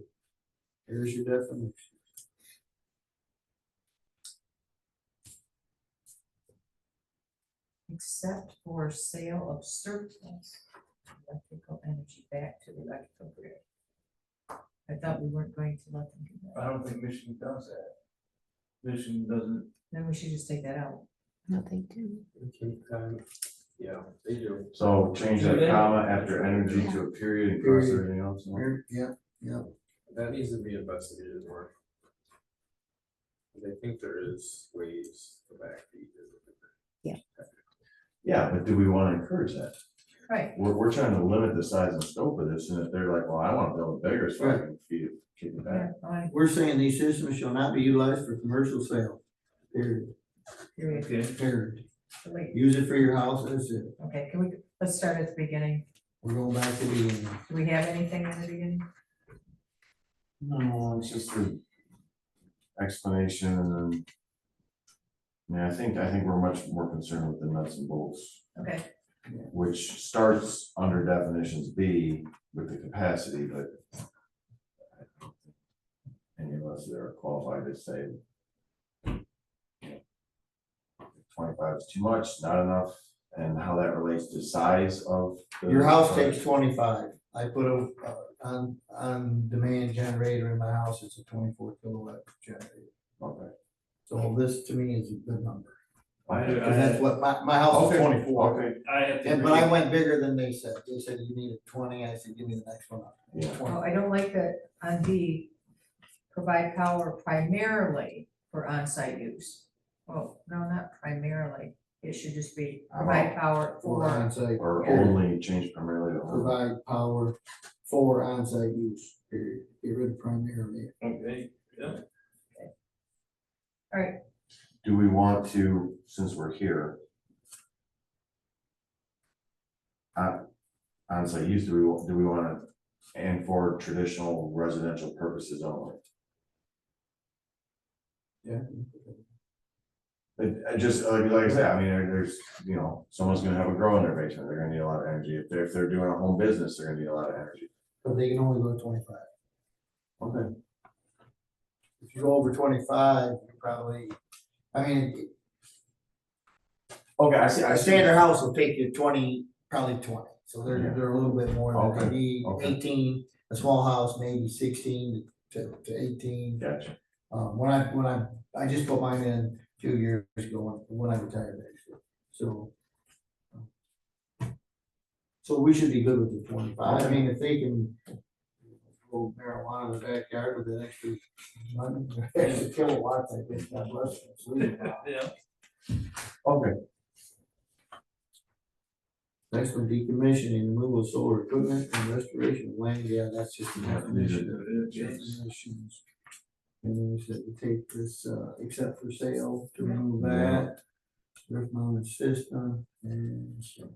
Here's your definition. Except for sale of surplus electrical energy back to the electrical grid. I thought we weren't going to let them do I that. don't think Michigan does that. Michigan doesn't. Then we should just take that out. No, they do. Yeah, they do. So change Do that they? comma after energy to a period and cross everything else. off. Here, yeah, That needs to be investigated more. I think there is ways to backfeed it. Yeah, but do we want to encourage that? Right, We're trying to limit the size and scope of this, and if they're like, well, I want to build it bigger so I can feed it, kick it yeah, back. fine, we're saying these systems shall not be utilized for commercial sale. Period, period. Okay. period. Wait, Use it for your house, that's it. okay, let's start at the beginning. We're going back to the beginning. Do we have anything in the beginning? No, it's just an explanation and then. Yeah, I think we're much more concerned with the nuts and bolts, Okay, which starts under definitions B with the capacity, but. I don't think any of us that are qualified to say. 25 is too much, not enough, and how that relates to size of. Your house takes 25. I put a, on demand generator in my house, it's a 24 kilowatt generator. Okay. So this to me is a good number. I Cause that's what, my house is Okay, 24. Okay, have to. And, but I went bigger than they said. They said you needed 20. I said, give me the next one up. Yeah. 20. well, I don't like that on D, provide power primarily for on-site use. Well, no, not primarily, it should just be provide power For for, on-site, or Yeah. only change primarily to only. provide power for on-site use, period. Get rid of primarily. Okay, yeah. Do we want to, since we're here? On-site use, do we wanna, and for traditional residential purposes only? Yeah. I just, like I said, I mean, there's, you know, someone's gonna have a grow in their basement, they're gonna need a lot of energy. If they're doing a home business, they're gonna need a lot of energy. But they can only go to 25. Okay. If you go over 25, you probably, I mean, Okay, I see, a standard house will take you 20, probably 20. So they're a little bit more than Okay, maybe okay. 18. A small house, maybe 16 to 18. Gotcha. When I just put mine in 2 years ago when I retired actually. So we should be good with the 25. I mean, if they can grow marijuana in the backyard with an extra kilowatts, I think God bless them. So we- Yeah. Okay. Next one, decommissioning, removal of solar equipment and restoration of land, yeah, that's just. Yeah, these are Definitions. And then we said to take this, except for sale, to remove that. Earth mounted system and so.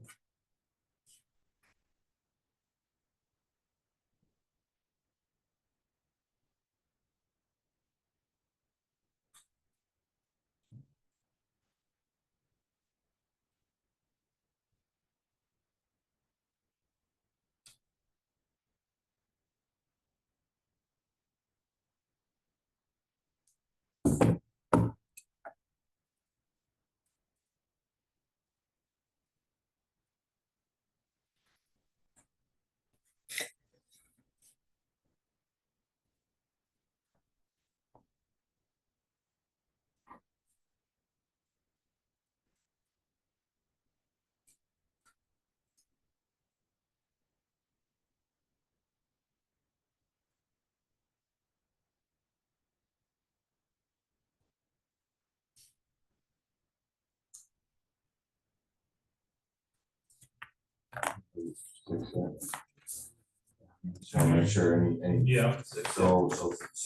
So make sure any. Yeah. So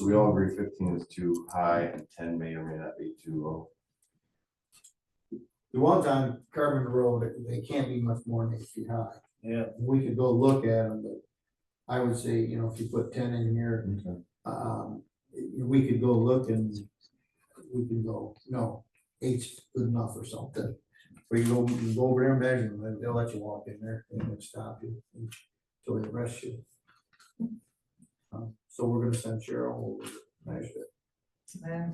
we all agree 15 is too high and 10 may or may not be too low. The ones on Carbon Road, they can't be much more than 8 feet high. Yeah. We could go look at them, but I would say, you know, if you put 10 in here, Okay. we could go look and we can go, no, 8's good enough or something. Or you can go over there and measure them, they'll let you walk in there and they'll stop you until they arrest you. So we're gonna send Cheryl over to measure it.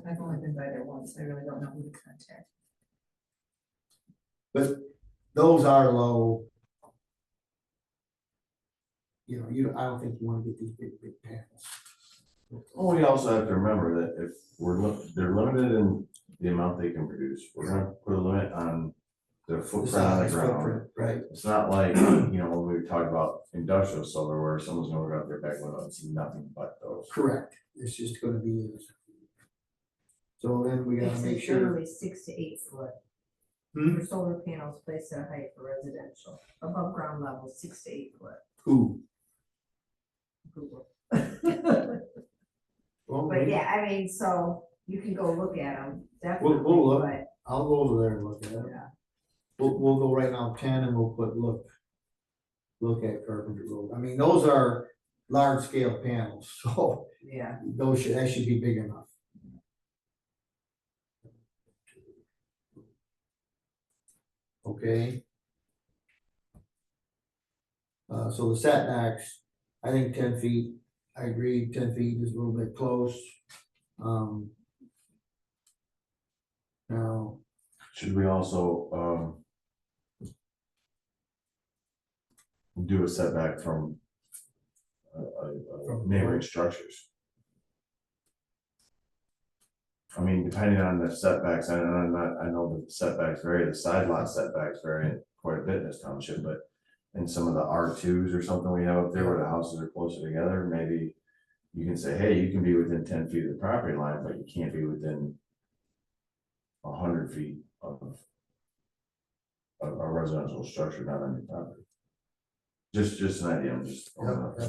I've only been by there once, I really don't know who to contact. But those are low. You know, I don't think you wanna get these big panels. Well, we also have to remember that if they're limited in the amount they can produce, we're gonna put a limit on the footprint on the ground. Footprint, right, It's not like, you know, when we talk about industrial solar where someone's gonna look out their back window and see nothing but those. correct, it's just gonna be. So then we gotta It's make sure. generally 6 to 8 foot. For solar panels placed at a height for residential, above ground level, 6 to 8 foot. Who? Google. Well, But yeah, I mean, so you can go look at them, We'll look. definitely, but I'll go over there and look at it. yeah. We'll go right now 10 and we'll put look at Carpenter Road. I mean, those are large scale panels, so Yeah, that should be big enough. Okay. So the setbacks, I think 10 feet, I agree, 10 feet is a little bit close. Now, Should we also, do a setback from neighboring structures? I mean, depending on the setbacks, I know the setbacks vary, the side lot setbacks vary quite a bit in this township, but in some of the R2s or something we have up there where the houses are closer together, maybe you can say, hey, you can be within 10 feet of the property line, but you can't be within 100 feet of a residential structure not on your property. Just an idea, I'm just. yeah.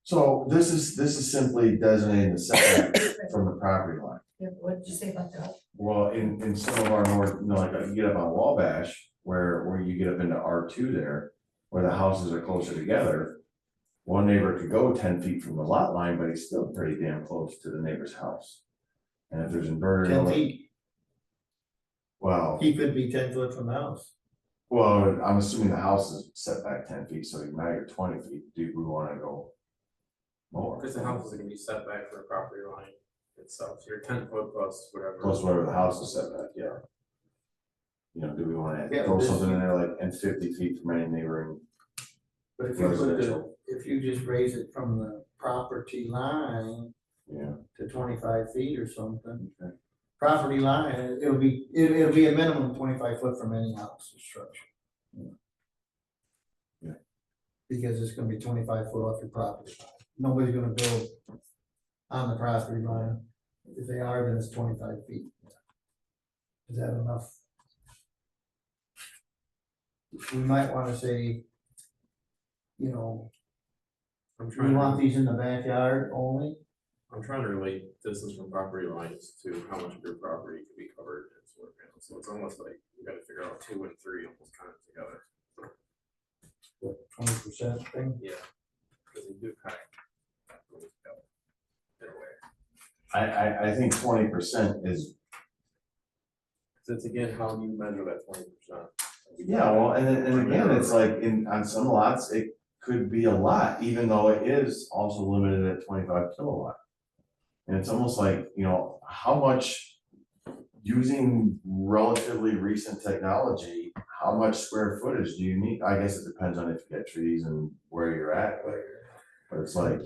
So this is simply designating the setback from the property line. Yeah, what did you say about that? Well, in some of our more, like you get up on Wabash, where you get up into R2 there, where the houses are closer together. One neighbor could go 10 feet from the lot line, but he's still pretty damn close to the neighbor's house. And if there's inverter. 10 feet, Well, he could be 10 foot from the house. well, I'm assuming the house is set back 10 feet, so now you're 20 feet. Do we wanna go more? Because the house is gonna be set back for the property line itself, so you're 10 foot plus whatever. Plus whatever the house is set back, yeah. You know, do we wanna Yeah, throw this- something in there like, and 50 feet from any neighboring? But if you put the, Residential. if you just raise it from the property line Yeah, to 25 feet or something. Okay. Property line, it'll be a minimum 25 foot from any house or structure. Yeah. Because it's gonna be 25 foot off your property line. Nobody's gonna build on the property line. If they are, then it's 25 feet. Is that enough? We might wanna say, you know, I'm we trying want to, these in the backyard only. I'm trying to relate distance from property lines to how much of your property can be covered in solar panels, so it's almost like you gotta figure out 2 and 3 almost kind of together. 20% thing. Yeah, because they do kind of go together in a way. I think 20% is, So it's again, how do you measure that 20%? yeah, well, and again, it's like on some lots, it could be a lot, even though it is also limited at 25 kilowatt. And it's almost like, you know, how much, using relatively recent technology, how much square footage do you need? I guess it depends on if you get trees and where you're at, but it's like,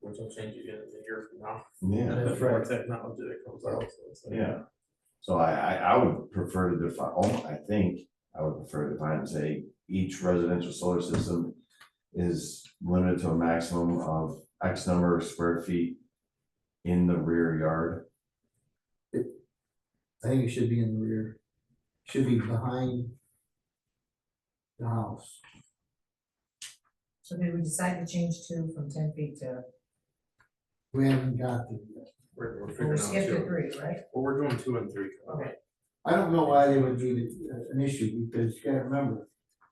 Which will change again in a year from now. yeah, That's More right. technology that comes out, so it's like. yeah. So I would prefer to define, I think I would prefer to define and say each residential solar system is limited to a maximum of X number of square feet in the rear yard. I think it should be in the rear, should be behind the house. So did we decide to change 2 from 10 feet to, We haven't got there yet. We're we figuring out skipped to 2. 3, right? Well, we're doing 2 and 3. Okay. I don't know why they would be an issue, because you gotta remember,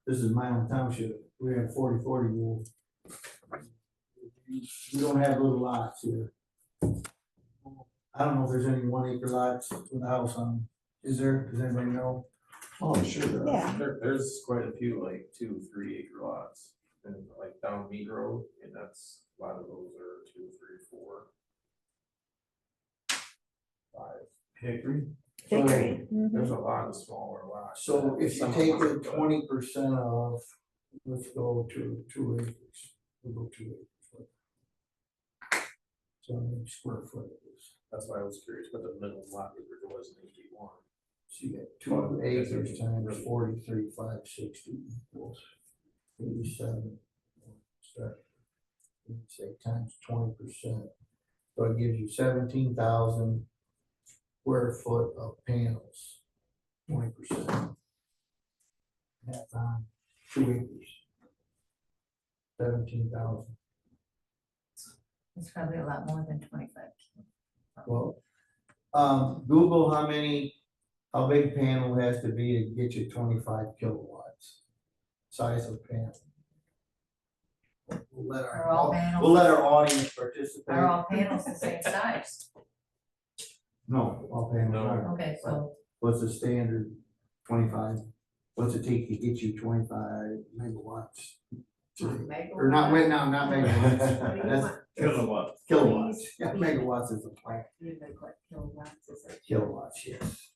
this is Milan Township, we have 40-40 rule. We don't have little lots here. I don't know if there's any 1 acre lots with a house on, is there, does anybody know? Oh, I'm sure there are. Yeah. There's quite a few like 2, 3 acre lots, and like down Mead Road, and that's, a lot of those are 2, 3, 4. 5. Hickory? Hickory. There's a lot of smaller lots. So if you Some of take them are the good. 20% of, let's go to 2 acres, we'll go 2 acres. So how many square foot it is? That's why I was curious what the minimum lot acreage was in 81. So you get 2 acres times 43, 560 equals 87. Say times 20%. So it gives you 17,000 square foot of panels, 20%. That's on 2 acres. 17,000. It's probably a lot more than 25. Well, Google how big panel has to be to get you 25 kilowatts. Size of panel. We'll let Are all panels- we'll let our audience participate. Are all panels the same size? No, all panels No. are. Okay, so What's the standard? 25. What's it take to get you 25 megawatts? Or not, wait, no, not megawatts. That's Kilowatt. kilowatts. Yeah, megawatts is a plant. You've been what kilowatts is it? Kilowatts, yes.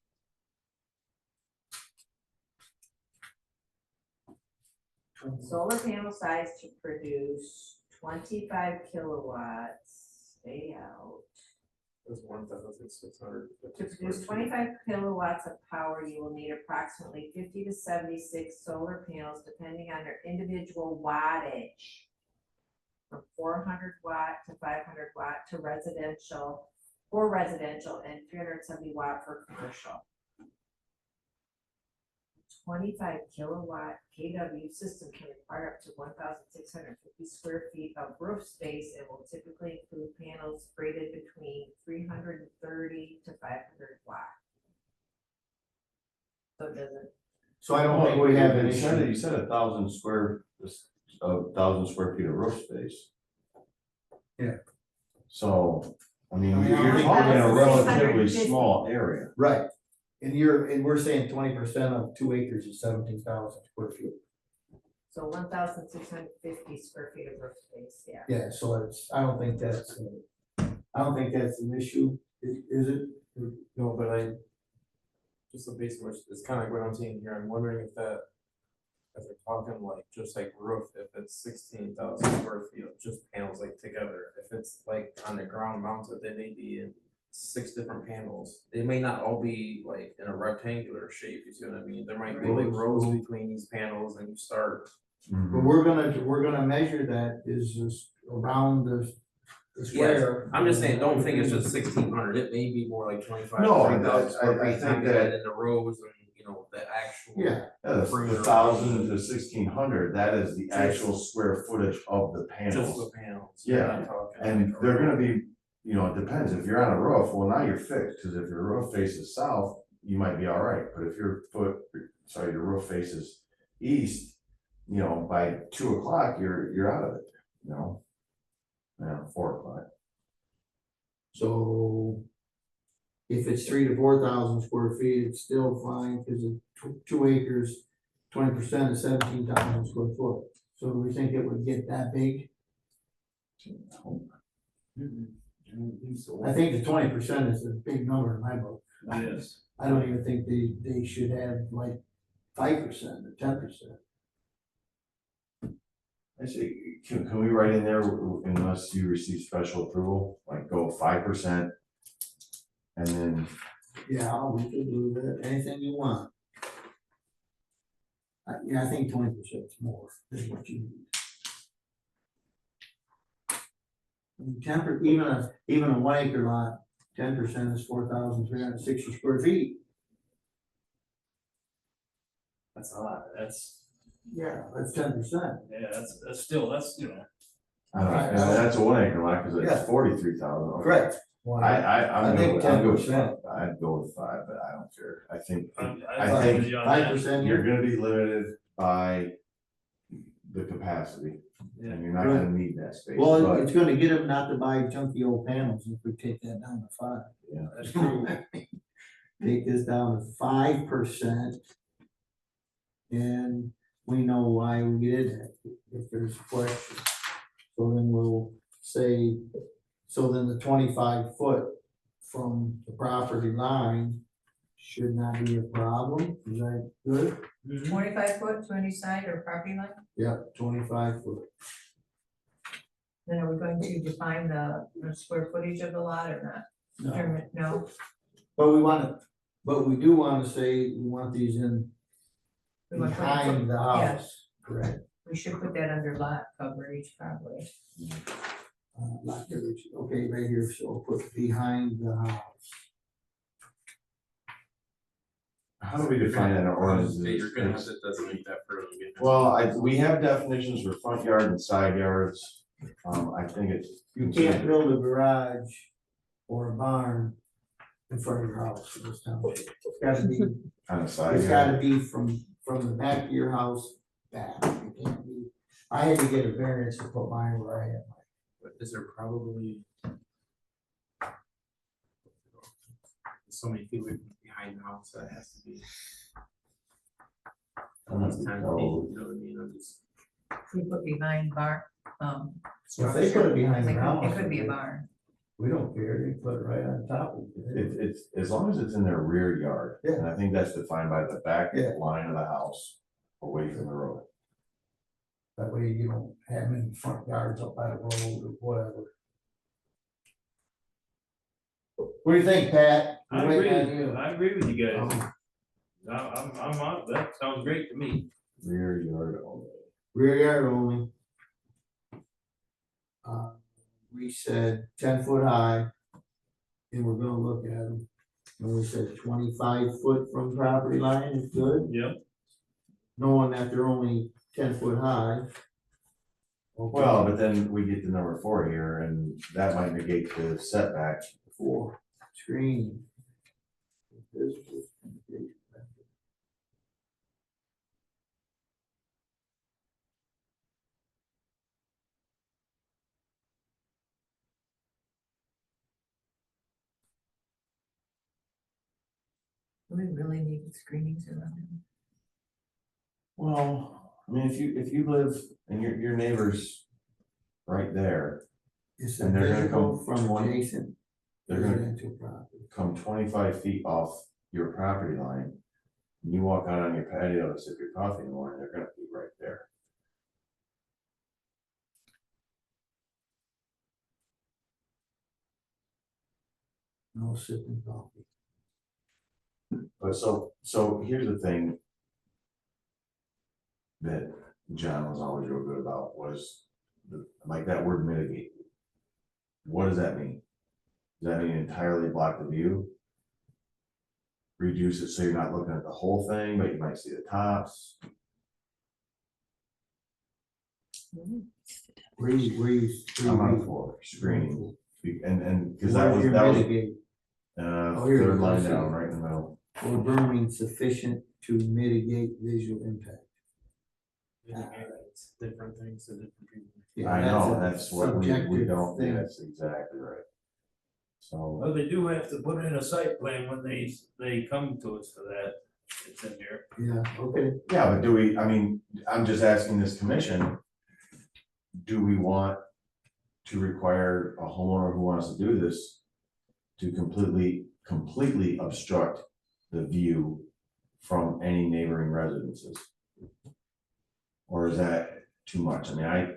Solar panel size to produce 25 kilowatts, stay out. There's 1,600. To produce 25 kilowatts of power, you will need approximately 50 to 76 solar panels, depending on their individual wattage. From 400 watt to 500 watt to residential, for residential, and 370 watt for commercial. 25 kilowatt KW system can require up to 1,650 square feet of roof space and will typically include panels rated between 330 to 500 watt. So it doesn't, So I don't think we have an You said, issue. you said 1,000 square feet of roof space. Yeah. So, I mean, I mean, you're I talking a think- relatively 650. small area. Right, and we're saying 20% of 2 acres is 17,000 square feet. so 1,650 square feet of roof space, yeah. Yeah, so I don't think that's an issue, is it? No, but just the basic, which is kind of like what I'm seeing here, I'm wondering if they're talking like, just like roof, if it's 16,000 square feet of just panels like together, if it's like on the ground mounted, they may be in 6 different panels. They may not all be like in a rectangular shape, you see what I mean? There might be like rows between these panels and you start. But we're gonna measure that is just around the square. I'm just saying, don't think it's just 1,600, it may be more like 25, No, 30,000 square I feet, think time that- that in the rows and, you know, the actual. Yeah, Yeah, the 1,000 to 1,600, that is the actual square footage of the Just panels. the panels. Yeah, We're not talking And like a they're row. gonna be, you know, it depends, if you're on a roof, well, now you're fixed, cause if your roof faces south, you might be all right, but if your your roof faces east, you know, by 2 o'clock, you're out of it, you know? Yeah, 4 o'clock. so if it's 3,000 to 4,000 square feet, it's still fine, because it's 2 acres, 20% is 17,000 square foot. So do we think it would get that big? I think the 20% is a big number in my book. Yes. I don't even think they should have like 5% or 10%. I say, can we write in there, unless you receive special approval, like go 5%? And then, Yeah, we could do that, anything you want. Yeah, I think 20% is more than what you need. And even a 1 acre lot, 10% is 4,360 square feet. That's a lot, that's, Yeah, that's 10%. yeah, that's still, you know. I don't know, and that's a 1 acre lot, cause Yeah. it's 43,000. Correct. I'm think good with 10%. I'd go with 5, but I don't care, I think, I think with you on that. 5%, you're gonna be limited by the capacity, and you're not gonna need that space, Well, but, it's gonna get them not to buy junky old panels if we take that down to 5. yeah. That's true. Take this down to 5%. And we know why we did it, if there's a question. So then we'll say, so then the 25 foot from the property line should not be a problem, is that good? 25 foot to any side or property line? Yep, 25 foot. Then are we going to define the square footage of the lot or not? No. Determine- No, But we do wanna say, we want these in we want 20 behind foot. the Yeah. house, correct? We should put that under lot coverage probably. Lot coverage, okay, right here, so we'll put behind the house. How do we define that in our ordinances? You're gonna have to designate that further. Well, we have definitions for front yard and side yards, I think it's. You can't build a garage or a barn in front of your house in this township. It's gotta be, On the side it's yard. gotta be from the back of your house back. It can't be. I had to get a variance to put mine where I had mine. But is there probably so many feet behind the house that has to be? Almost 10 feet, you know what I mean? I'm just. We put behind barn, If they put it behind It the house. could- it could be a barn. We don't care, they put it right on top of it. It's, as long as it's in their rear yard, Yeah. and I think that's defined by the back Yeah. line of the house, away from the road. That way you don't have any front yards up by the road or whatever. What do you think, Pat? I Wait, agree, on you. I agree with you guys. Um, I'm on, that sounds great to me. Rear yard only. Rear yard only. We said 10 foot high. And we're gonna look at them. And we said 25 foot from property line is good. Yep. knowing that they're only 10 foot high. Okay. Well, but then we get to number 4 here, and that might negate the setback. 4, screening. Do we really need screenings around it? Well, I mean, if you live and your neighbor's right there, It's And they're gonna visible come from 20 adjacent they're gonna residential property. come 25 feet off your property line. You walk out on your patio to sip your coffee in the morning, they're gonna be right there. No sipping coffee. But so here's the thing that John was always real good about was like that word mitigate. What does that mean? Does that mean entirely block the view? Reduce it so you're not looking at the whole thing, but you might see the tops? Where you. I'm on 4, screening, and, because that was, Mitigate, here it third line is. down, right in the middle. or berming sufficient to mitigate visual impact. It's different things to different people. Yeah, I know, a that's what we subjective don't, thing. that's exactly right. So, Well, they do have to put in a site plan when they come to us for that, it's in there. Yeah, okay. yeah, but do we, I mean, I'm just asking this commission, do we want to require a homeowner who wants to do this to completely obstruct the view from any neighboring residences? Or is that too much? I mean,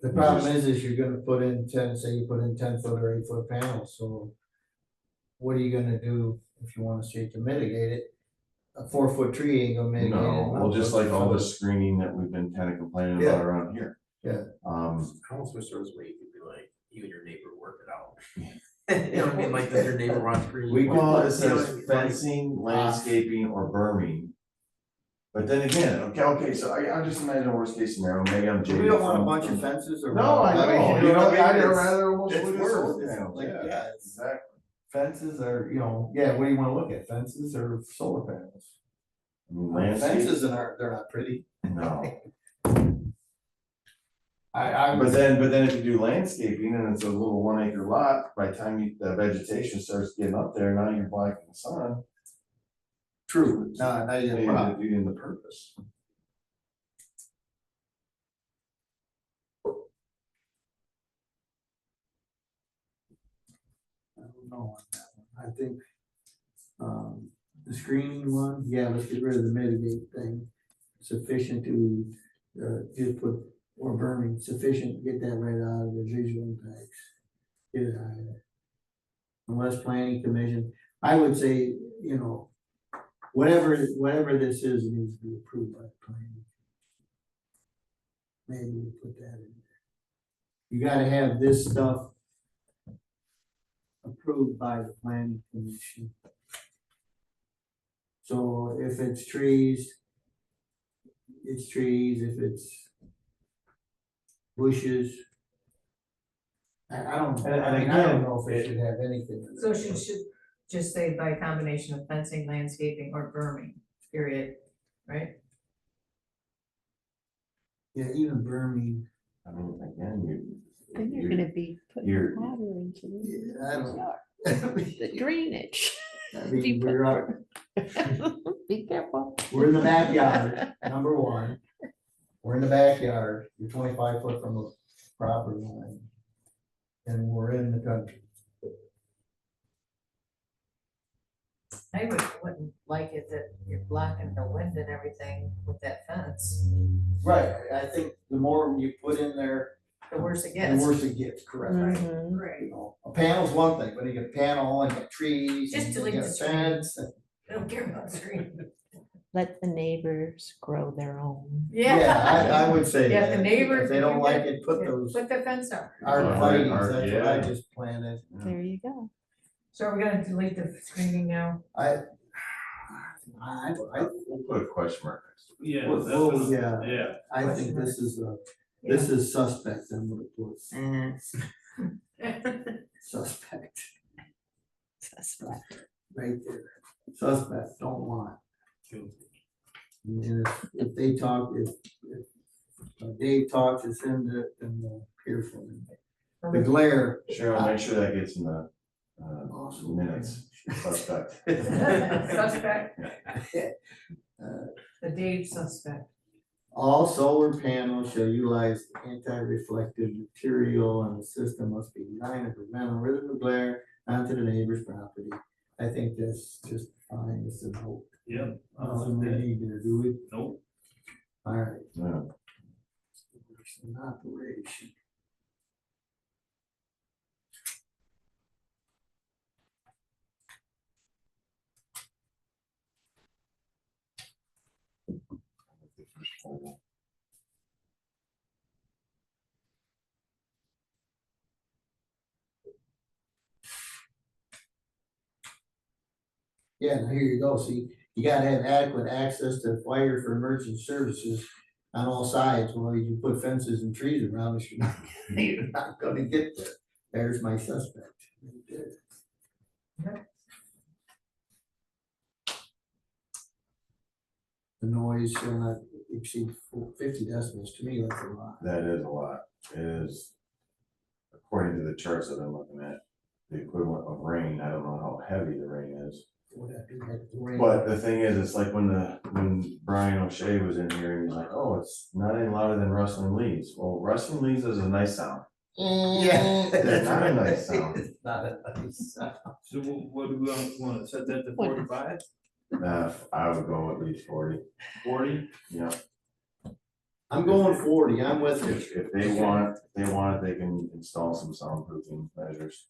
The problem is you're gonna put in 10, say you put in 10 foot or 8 foot panels, so what are you gonna do if you wanna see it to mitigate it? A 4 foot tree ain't gonna mitigate it. no, well, just like all the screening that we've been kind of complaining about Yeah. around here. Yeah. I almost wish there was a way you could be like, you and your neighbor work it out. You know what I mean, like, does your neighbor want to screen? We Well, it You know what I says mean? Like, fencing, landscaping, or berming. But then again, okay, so I'm just imagining a worst case scenario, maybe I'm. We don't want a bunch of fences or. No, I know, you know, what I I'd mean? It's- rather almost it's look at worse. solar It's panels, like, yeah, yeah, it's- exactly. Fences are, yeah, what do you wanna look at, fences or solar panels? I mean, landscape, Fences they're not pretty. no, I but would, then if you do landscaping and it's a little 1 acre lot, by the time the vegetation starts getting up there, now you're blocking the sun. true, no, now you have a You're problem. defeating the purpose. I don't know on that one. I think, the screening one, yeah, let's get rid of the mitigate thing. Sufficient to, just put, or berming, sufficient, get that right out of the visual impacts. Get it out of there. Unless planning commission, I would say, whatever this is, it needs to be approved by the planning. Maybe we put that in there. You gotta have this stuff approved by the planning commission. So if it's trees, it's trees, if it's bushes. I don't, And I mean, I again, don't know if it should have anything. in So there. should just say by a combination of fencing, landscaping, or berming, period, right? Yeah, even berming, I mean, again, Then you're you're, gonna be putting you're- water into yeah, I don't. the drainage. I mean, we're up, Be careful. we're in the backyard, number one. We're in the backyard, you're 25 foot from the property line. And we're in the country. I wouldn't like it that you're blocking the wind and everything with that fence, Right, I think the more you put in there, the worse it the gets. worse it gets, correct? Mhm. Right. A panel's one thing, but you get a panel and you got trees. Just and delete you got the screen. fence. I don't care about the screen. Let the neighbors grow their own. Yeah, I would say Yeah, that. the neighbors. If they don't you like get- it, put those Put the fence up. arborvitae's, Art, that's what I yeah. just planted. There you go. So are we gonna delete the screening now? I We'll put a question mark next to it. Yeah. Well, that's what- yeah. Yeah, I think this is this is suspect, I'm gonna put suspect right there. Suspect, don't want. And if they talk, if Dave talks, it's in the peer for me. The glare. Cheryl, make sure that gets in the minutes, suspect. Suspect, Uh, the Dave suspect. All solar panels shall utilize anti-reflective material and the system must be designed to prevent a rhythm of glare onto the neighbor's property. I think that's just fine, it's a note. yeah. Nothing we need to do it. Nope. All right. Yeah. An operation. Yeah, now here you go, see, you gotta have adequate access to fire for emergency services on all sides, well, you can put fences and trees around it, you're not gonna get there. There's my suspect. Right there. The noise shall not exceed 50 decibels, to me, that's a lot. That is a lot. It is, according to the charts that I'm looking at, the equivalent of rain. I don't know how heavy the rain is. Would that be like the rain? But the thing is, it's like when Brian O'Shea was in here and he's like, oh, it's not any louder than rustling leaves. Well, rustling leaves is a nice sound. Yeah. It's not a nice sound. It's not a nice sound. So what do we want to set that to 45? I would go at least 40. 40? Yeah. I'm going 40, I'm with you. If they want it, they can install some soundproofing measures.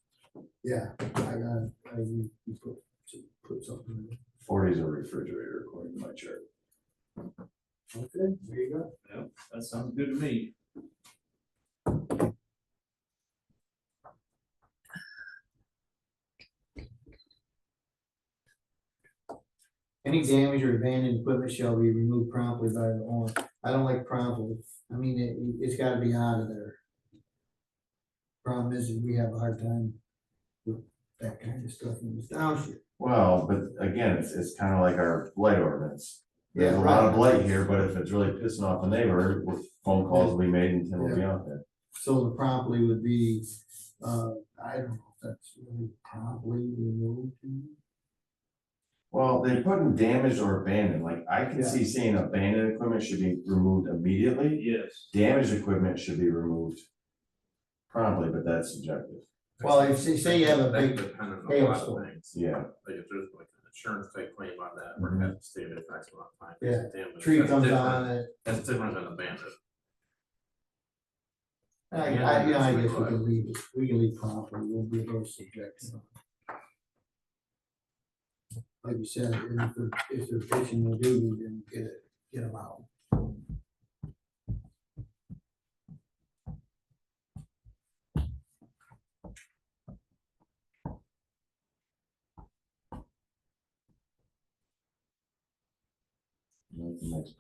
Yeah, you put something in. 40 is a refrigerator according to my chart. Okay, there you go. Yep, that sounds good to me. Any damage or abandoned equipment shall be removed promptly by the owner. I don't like promptly. I mean, it's gotta be out of there. Problem is, we have a hard time with that kind of stuff in this township. Well, but again, it's kind of like our blight ordinance. There's Yeah, a lot of right. blight here, but if it's really pissing off the neighbor, phone calls will be made and Tim will be out there. So the promptly would be, I don't know if that's really promptly removed. Well, they put in damaged or abandoned, like I can see saying abandoned equipment should be removed immediately. Yes. Damaged equipment should be removed promptly, but that's subjective. Well, if you say you have a That big dependent on a lot hailstorm. of things. Yeah. Like if there's like an insurance type claim on that, where it has to stay in effect for a long time. Yeah. Damage, tree that's comes different- on it, That's different than abandoned. I guess we can leave it, we can leave promptly, we'll be those subjective. Like you said, if they're fishing the duty, then get them out. Next.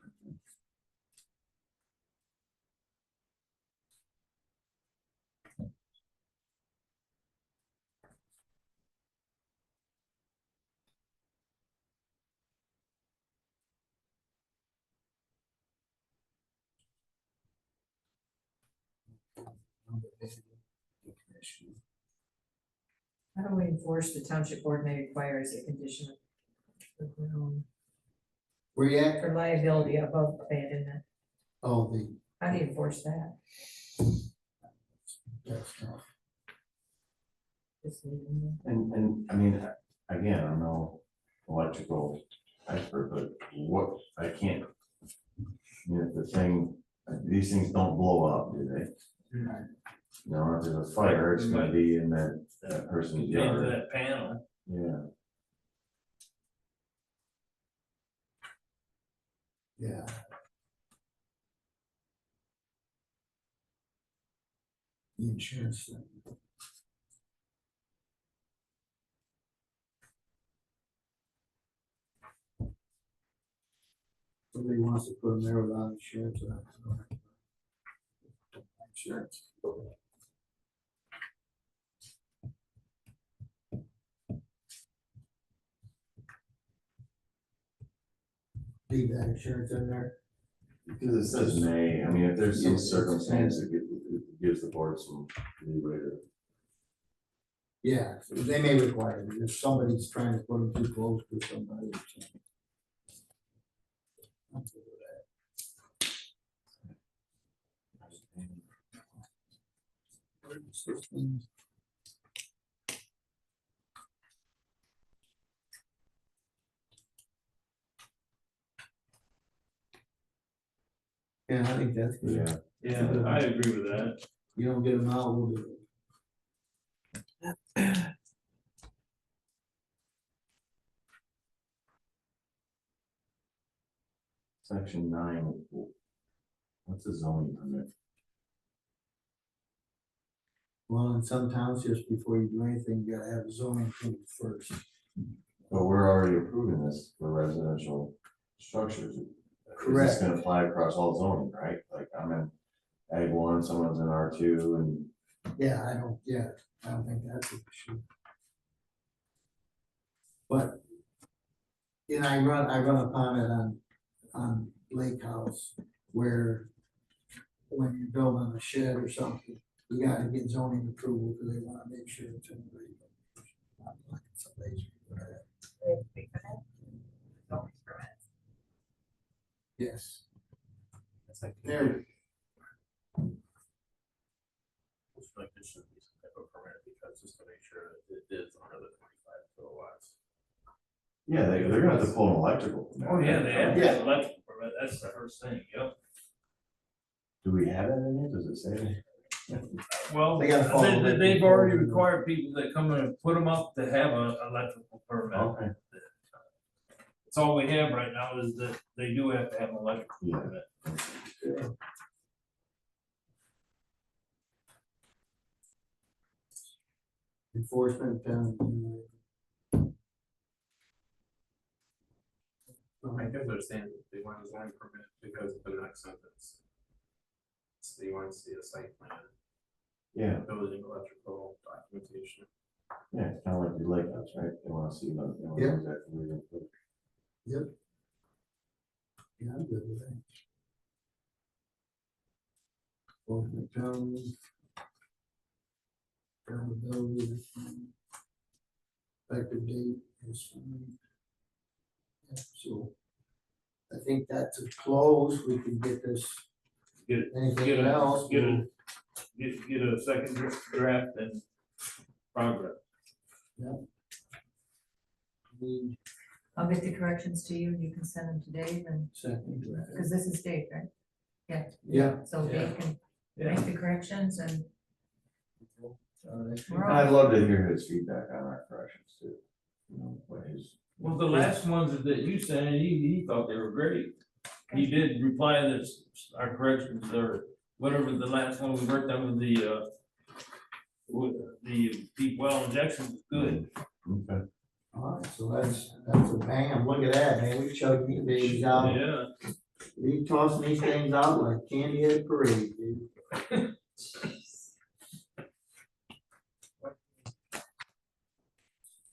How do we enforce the township board may require as a condition of Where you at? for liability above abandonment? Oh, How do you enforce that? that's tough. Just leaving And I mean, again, I'm no electrical expert, but what, I can't, these things don't blow up, do they? You know, if there's a fire, it's gonna be in that person's Into yard, that panel. yeah. Yeah. The insurance thing. Somebody wants to put them there without insurance. Insurance. Leave that insurance in there. Because it says may, I mean, if there's some circumstance that gives the board some leeway to. Yeah, they may require it if somebody's trying to put them too close to somebody. I'm good with that. Yeah, I think that's good. Yeah, I agree with that. You don't get them out, we'll do it. Section 9, what's the zoning permit? Well, in some townships, before you do anything, you gotta have a zoning approval first. But we're already approving this for residential structures. Is Correct. this gonna apply across all zoning, right? Like I'm in Ag 1, someone's in R2 and. Yeah, I don't think that's an issue. But, and I run upon it on Lake House, where when you're building a shed or something, you gotta get zoning approval, because they wanna make sure it's in the. Not like it's a laser. Yes. It's like, There, looks like there should be some type of permit, because just to make sure that it is under the 25 kilowatts. Yeah, they're gonna have to pull an electrical permit. Oh, yeah, they have Yeah. that electrical permit, that's the first thing, yep. Do we have that in here? Does it say? Well, They gotta follow the they've already proposal. required people that come in and put them up to have an electrical permit. Okay. That's all we have right now is that they do have to have an electrical Yeah. permit. enforcement penalty. I can understand if they want a zoning permit because of the next sentence. So they want to see a site plan, Yeah, building, electrical documentation. yeah, it's kind of like your lake house, right? They wanna see them, they wanna Yeah. know exactly where you're gonna put it. Yep. Yeah, I'm good with that. Enforcement penalty. Accountability is fine. Effective date is fine. Yeah, so I think that's a close, we can get this, Get anything else? get a second draft and progress. Need I'll get the corrections to you, and you can send them to Dave, and, second draft. because this is Dave, right? Yeah, Yeah. so Dave can make the corrections, and we're And I'd all, love to hear his feedback on our corrections too. You know, what his. Well, the last ones that you sent, he thought they were great. He did reply that our corrections or whatever the last one we worked on with the deep well injection was good. Okay. All right, so that's a bam, look at that, man, we chugged these babies out, Yeah. we tossing these things out like candy at a parade, dude.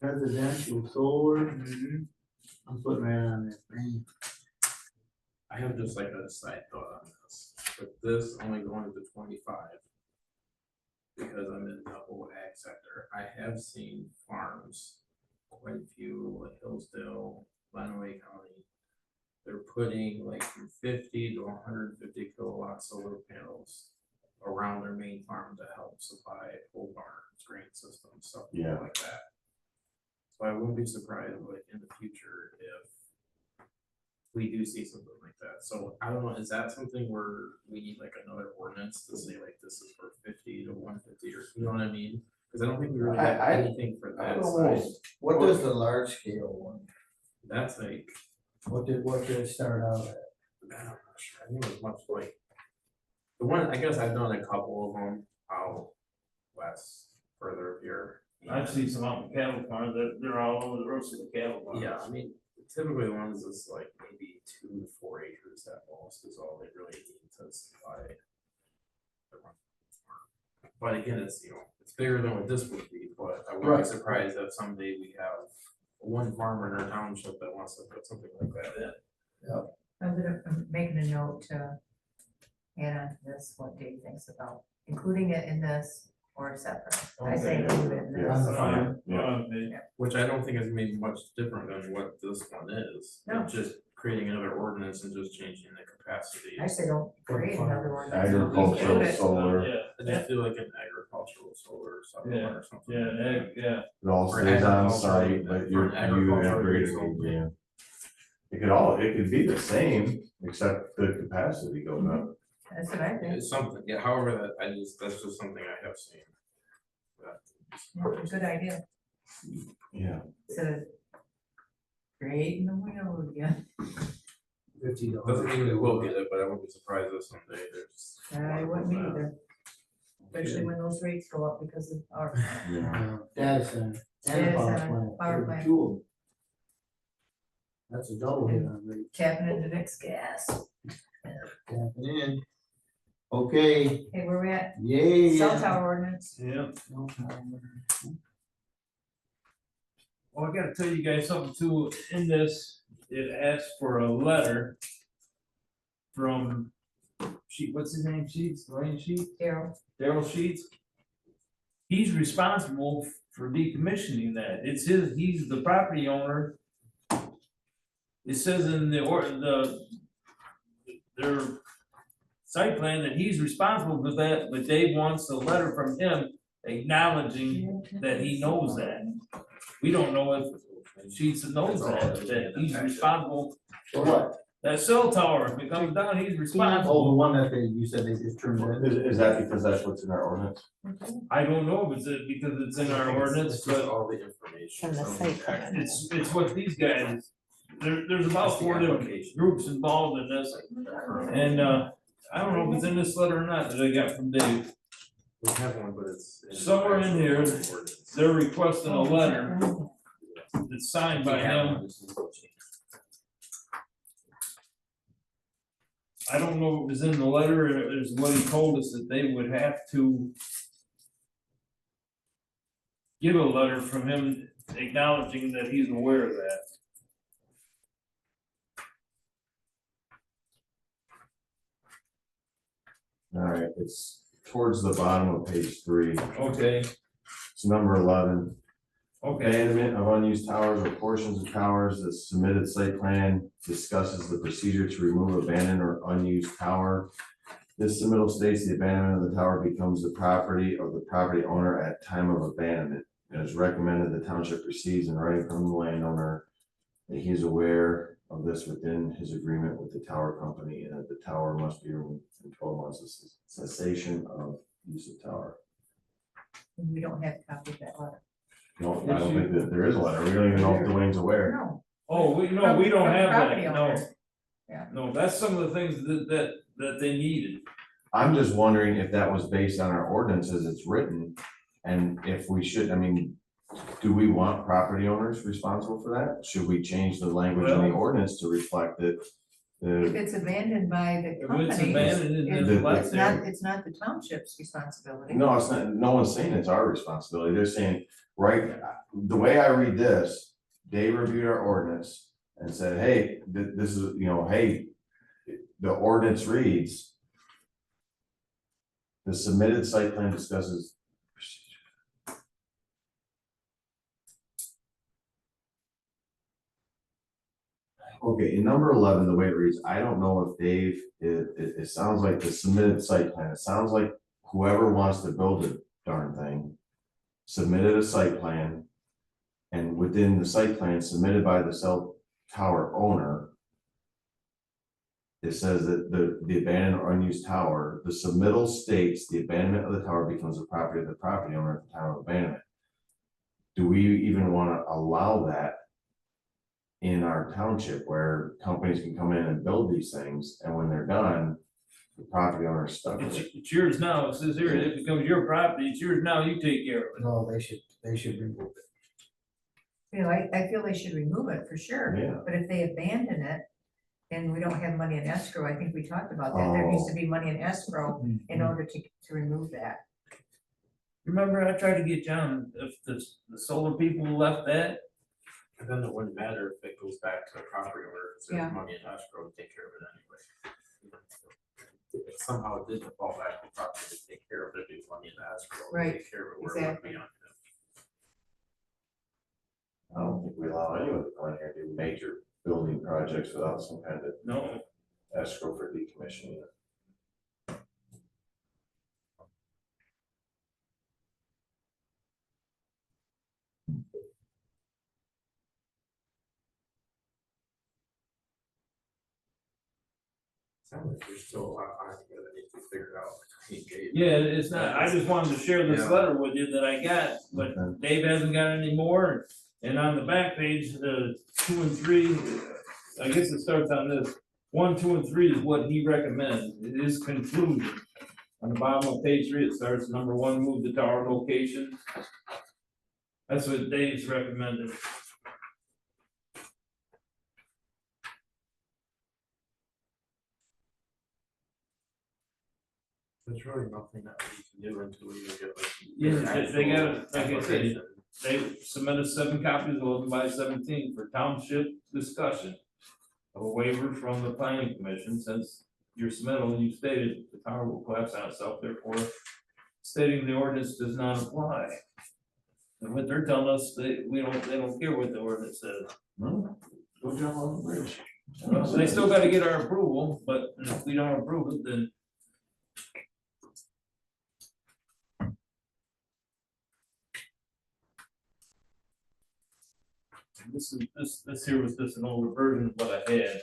Residential solar, I'm putting right on that thing. I have just like a side thought on this, with this only going to 25. Because I'm in the whole ag sector, I have seen farms, quite a few, like Hillsdale, Lenawee County. They're putting like from 50 to 150 kilowatt solar panels around their main farm to help supply pole barns, grain systems, stuff Yeah. like that. So I wouldn't be surprised like in the future if we do see something like that. So I don't know, is that something where we need like another ordinance to say like this is for 50 to 150 or, you know what I mean? Cause I don't think we really have I- anything for I that don't side. know. What does the large scale one, That's like, what did it start out at? I'm not sure, I think it was much like. The one, I guess I've done a couple of them out west, further up here. I've seen some out in cattle farms that they're all over the roast of the cattle farm. Yeah, I mean, Typically, the ones that's like maybe 2 to 4 acres at most is all they really need to supply. But again, it's, you know, it's bigger than what this would be, but I wouldn't be surprised if someday we have one farmer in our township that wants to put something like that in. I'm making a note to add on to this, what Dave thinks about including it in this or separate. I say include it in Yeah. this. Fine. Which I don't think is maybe much different than what this one is. No. It's just creating another ordinance and just changing the capacity. I say don't create another ordinance. Agricultural, Include it. solar, Yeah, I just feel like an agricultural solar or something Yeah, or something. yeah, like that. yeah. it all For stays on agriculture, site, but for you agriculture integrate use only. it, yeah. It could be the same, except the capacity goes up. That's what I think. It's something, yeah, however, that's just something I have seen. Good idea. Yeah. So creating the wheel again. $50. Doesn't mean we will get it, but I wouldn't be surprised if someday there's. I wouldn't be either. Especially when those rates go up because of our. Yeah. Data center. And Data power center, plant. power There's plant. two of them. That's a double hit on rate. Tapping into next gas. Tapping in. Okay, Hey, where we at? yay. Cell tower ordinance. Yeah. Cell tower. Well, I gotta tell you guys something too, in this, it asks for a letter from what's his name, Sheets, Dwayne Sheets, Daryl Sheets. He's responsible for decommissioning that, it's he's the property owner. It says in their site plan that he's responsible for that, but Dave wants a letter from him acknowledging that he knows that. We don't know if Sheets knows that he's responsible. For what? That cell tower, if it comes down, he's Oh, responsible. the one that you said they just turned in. Is that because that's what's in our ordinance? I don't know if it's because it's in our ordinance, It's just but all the information. From the from site plan. it's what these guys, there's about 4 different groups involved in this. And, I don't know if it's in this letter or not that I got from Dave. We have one, but it's. Somewhere in here, ordinance. They're requesting a letter that's signed by We have him. one, this is what changed. I don't know if it was in the letter, or it was what he told us that they would have to give a letter from him acknowledging that he's aware of that. All right, it's towards the bottom of page 3, Okay, it's number 11. okay, Abandonment of unused towers or portions of towers, the submitted site plan discusses the procedure to remove abandoned or unused tower. This submittal states the abandonment of the tower becomes the property of the property owner at time of abandonment. It is recommended the township receives in writing from the landowner that he is aware of this within his agreement with the tower company, and that the tower must be removed in 12 months of cessation of use of tower. We don't have a copy of that letter. No, I don't think that there is a letter, we don't even know if Dwayne's aware. No. oh, we don't From the have property that, no. owner. Yeah. No, that's some of the things that they needed. I'm just wondering if that was based on our ordinance as it's written, and if we should, I mean, do we want property owners responsible for that? Should we change the language in the Well- ordinance to reflect that If the, it's abandoned by the If it's company, abandoned and it's it's left there. it's not the township's responsibility. no, it's not, no one's saying it's our responsibility, they're saying, right, the way I read this, Dave reviewed our ordinance and said, hey, this is, you know, hey, the ordinance reads, the submitted site plan discusses. Okay, in number 11, the way it reads, I don't know if Dave, it sounds like the submitted site plan, it sounds like whoever wants to build a darn thing submitted a site plan, and within the site plan submitted by the cell tower owner, it says that the abandoned or unused tower, the submittal states the abandonment of the tower becomes the property of the property owner at the time of abandonment. Do we even want to allow that in our township where companies can come in and build these things, and when they're done, the property owner is stuck with it? It's yours now, it says here, it becomes your property, it's yours now, you take care of it. No, they should remove it. You know, I feel they should remove it for sure. Yeah. But if they abandon it and we don't have money in escrow, I think we talked about that. There needs to be money in escrow in order to remove that. Remember, I tried to get John, if the solar people left that, And then it wouldn't matter if it goes back to the property owner, because Yeah. there's money in escrow to take care of it anyway. If somehow it didn't fall back to the property to take care of it, there's money in escrow, to Right, take care of it where it would be on. I don't think we allow anyone to go in here and do major building projects without some kind of no, escrow for decommissioning. Sounds like there's still a lot on here that needs to be figured out. between Dave. yeah, it's not, I just wanted to share this Yeah. letter with you that I got, but Dave hasn't got any more. And on the back page, the 2 and 3, I guess it starts on this, 1, 2, and 3 is what he recommends, his conclusion. On the bottom of page 3, it starts, number 1, move the tower location. That's what Dave's recommended. There's really nothing that we can do until we get like. Yeah, they got, like I said, application. they submitted 7 copies of 11/17 for township discussion. Of a waiver from the planning commission, since your submittal, you stated the tower will collapse on itself, therefore stating the ordinance does not apply. And what they're telling us, they don't care what the ordinance says. No, go jump on the bridge. So they still gotta get our approval, but if we don't approve it, then. This here was just an older version of what I had.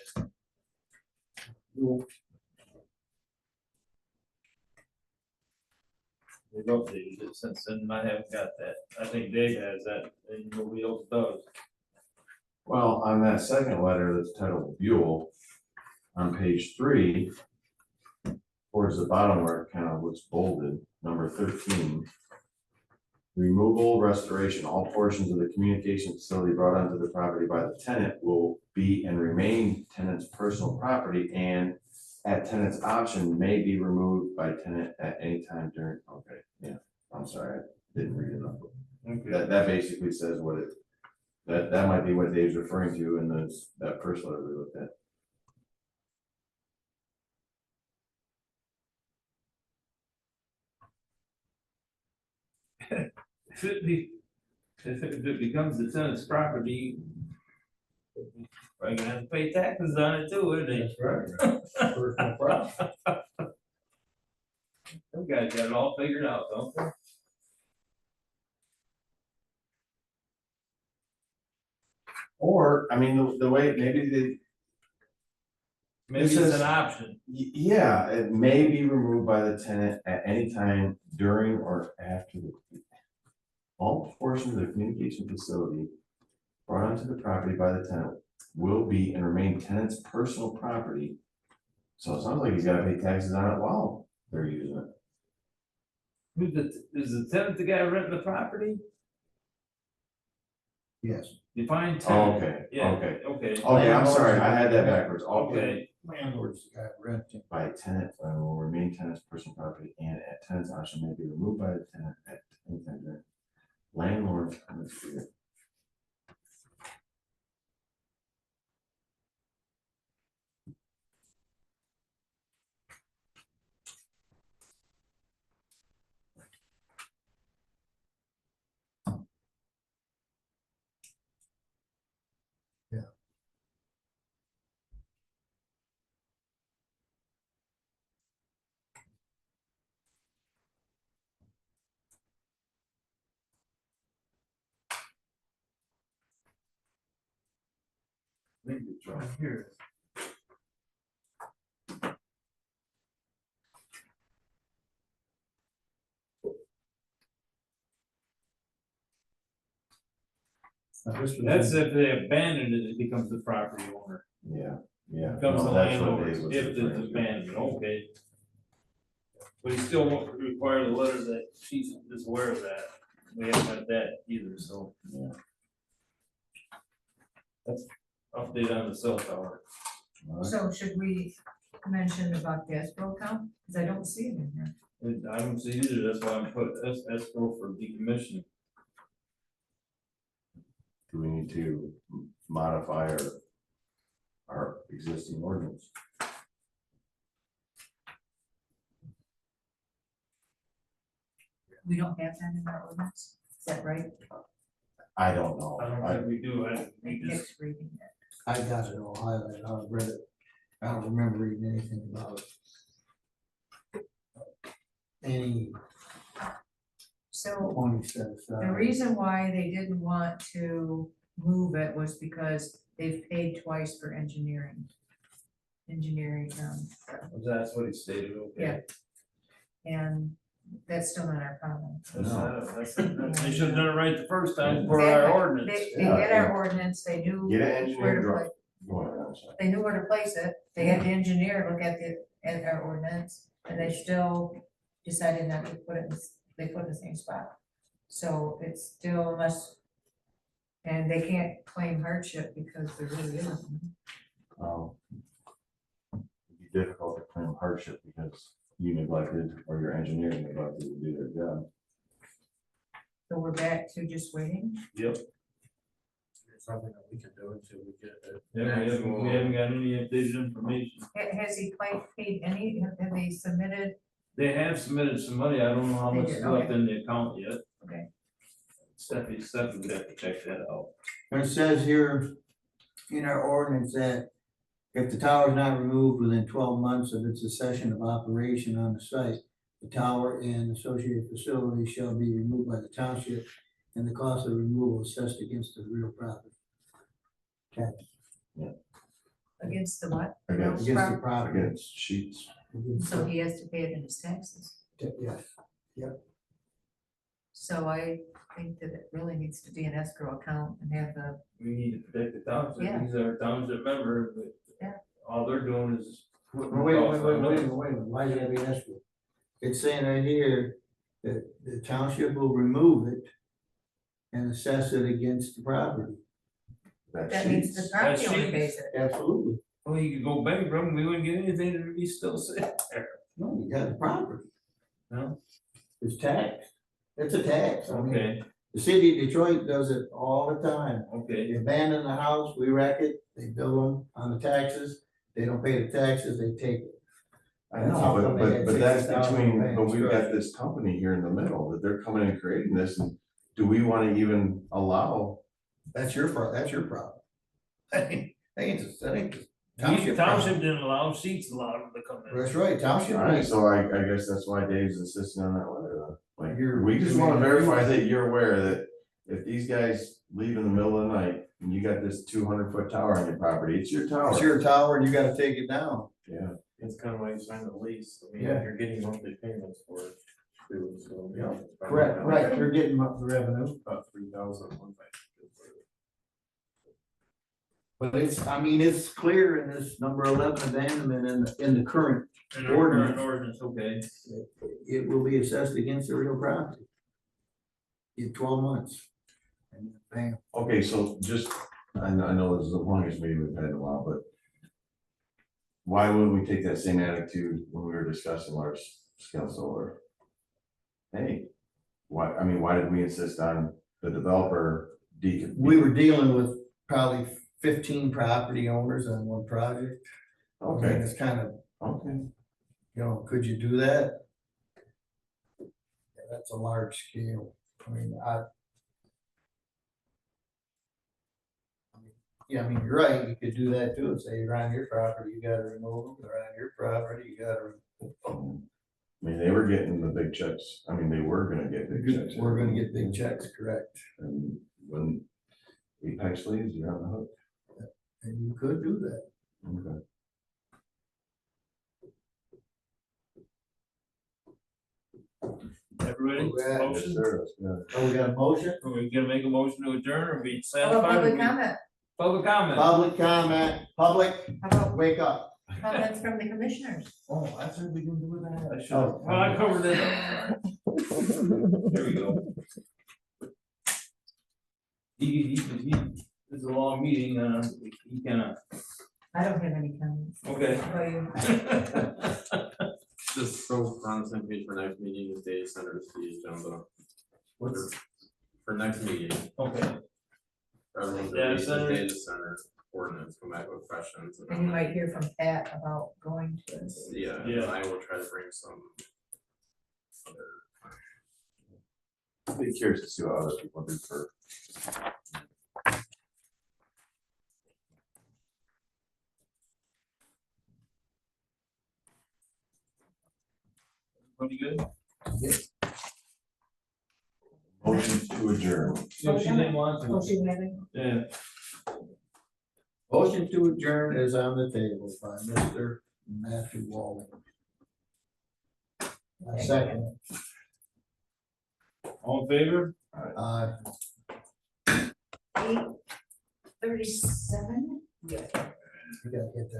They've updated it since then, and I haven't got that. I think Dave has that, and nobody else does. Well, on that second letter that's titled Buell, on page 3, towards the bottom where it kind of looks bolded, number 13. Removal, restoration, all portions of the communication facility brought onto the property by the tenant will be and remain tenant's personal property, and at tenant's option may be removed by tenant at any time during, okay, yeah, I'm sorry, I didn't read enough. Okay. That basically says what it, that might be what Dave's referring to in those, that first letter we looked at. If it becomes the tenant's property, we're gonna have to pay taxes on it too, isn't it? right. Personal property. Them guys got it all figured out, don't they? Or, I mean, the way, maybe the, Maybe This it's is- an option. yeah, it may be removed by the tenant at any time during or after the. All portions of the communication facility brought onto the property by the tenant will be and remain tenant's personal property. So it sounds like he's gotta pay taxes on it while they're using it. Is the tenant the guy renting the property? Yes. Define Oh, tenant. okay, Yeah, okay. okay. Okay, I'm sorry, I had that backwards. Okay, Landlord's the guy renting. By tenant, will remain tenant's personal property and at tenant's option may be removed by the tenant at any time during. Landlord. let's see it. maybe it's right here. That's if they abandon it, it becomes the property owner, Yeah, yeah. becomes no, the that's what landlord, Dave was if it's referring to. abandoned, okay. But you still won't require the letter that she's just aware of that, we haven't got that either, so. Yeah. Update on the cell tower. So should we mention about the escrow account? Cause I don't see it in here. I don't see either, that's why I'm put escrow for decommission. Do we need to modify our existing ordinance? We don't have that in our ordinance, is that right? I don't know. I don't think we do, we just, Nick's reading it. I got it all highlighted, I read it, I don't remember reading anything about it. Any So money set aside. the reason why they didn't want to move it was because they've paid twice for engineering. that's what he stated, okay. Yeah. And that's still not our problem. They should have done it right the first time for our Exactly. ordinance. They had our ordinance, they knew Get an where engineer to draw. place, Go ahead, I'm sorry. they knew where to place it, they had the engineer look at our ordinance, and they still decided not to put it, they put it in the same spot. So it's still must, and they can't claim hardship because there really isn't. It'd be difficult to claim hardship because you neglected or your engineer neglected to do their job. So we're back to just waiting. Yep. There's something that we can do until we get it. Yeah, we haven't got any updated information. Has he paid any, have they submitted? They have submitted some money, I don't know how much They is did, left okay. in the account yet. Okay. Stephanie would have to check that out. And it says here in our ordinance that if the tower is not removed within 12 months of its cessation of operation on the site, the tower and associated facilities shall be removed by the township and the cost of removal assessed against the real property. Tax. Against the what? Against Against the property. Against sheets. So he has to pay it in his taxes. Yes. So I think that it really needs to be an escrow account and have the, We need to protect the township, Yeah. these are township members, but Yeah. all they're doing is. putting Wait, costs on us. why is that being escrow? It's saying right here that the township will remove it and assess it against the property. that means the sheets. property owner sheets. pays it. Absolutely. Well, you could go bankrupt, we wouldn't get anything, it'd be still sitting there. No, you got the property. No? It's taxed. It's a tax. I mean, Okay, the city of Detroit does it all the time. okay, They abandon the house, we wreck it, they bill them on the taxes. They don't pay the taxes, they take it. I That's know, how come they but had that's 60,000 between, paying but we've got insurance. this company here in the middle that they're coming and creating this, and do we wanna even allow? That's your problem. That ain't the township township. didn't allow, sheets allowed them to come in. That's right, township. Alright, so I guess that's why Dave's insisting on that letter, then. Like, You're- we just wanna verify that you're aware that if these guys leave in the middle of the night, and you got this 200-foot tower on your property, it's your tower. It's your tower and you gotta take it down. Yeah, It's kind of why you signed the lease, I mean, Yeah. you're getting monthly payments for it too, so. Yeah. it's probably Correct, right, you're getting the revenue. About 3,000 a month, I think. But it's clear in this number 11 abandonment in the current, In our current ordinance, okay. it will be assessed against the real property. In 12 months. And bam. okay, so just, I know this is the longest meeting we've had in a while, but why wouldn't we take that same attitude when we were discussing large scale solar? Hey, why did we insist on the developer We were dealing with probably 15 property owners on one project. I mean, Okay, it's kind of, okay, could you do that? Yeah, that's a large scale. I mean, yeah, I mean, you're right, you could do that too, say you're on your property, you gotta remove them, they're on your property, you gotta remove them. I mean, they were getting the big checks, they were gonna get big checks. We're gonna get big checks, correct, And when Apex leaves, you're on the hook. and you could do that. Okay. Everybody, Yeah. Yes, motion, sir, that's good. Oh, we got a motion? are we gonna make a motion to adjourn, or be How about satisfied? public comment? Public comment. Public comment, public, How about wake up. comments from the commissioners? Oh, I said we can do that. I should, well, I covered it up. There we go. He It's a long meeting, you cannot, I don't have any comments. okay. How about you? Just so we're on the same page for next meeting, is data centers, the agenda. For next meeting, Okay, everyone's Data gonna read the center. data center ordinance, come back with questions. And you might hear from Pat about going to it. Yeah, and Yeah. I will try to bring some other. I'd be curious to see what other people do for. everybody good? Motion to adjourn. So she didn't want Oh, to, she having? yeah, Motion to adjourn is on the table by Mr. Matthew Walden. I second. all in favor? Aye. 8:37? We gotta get that.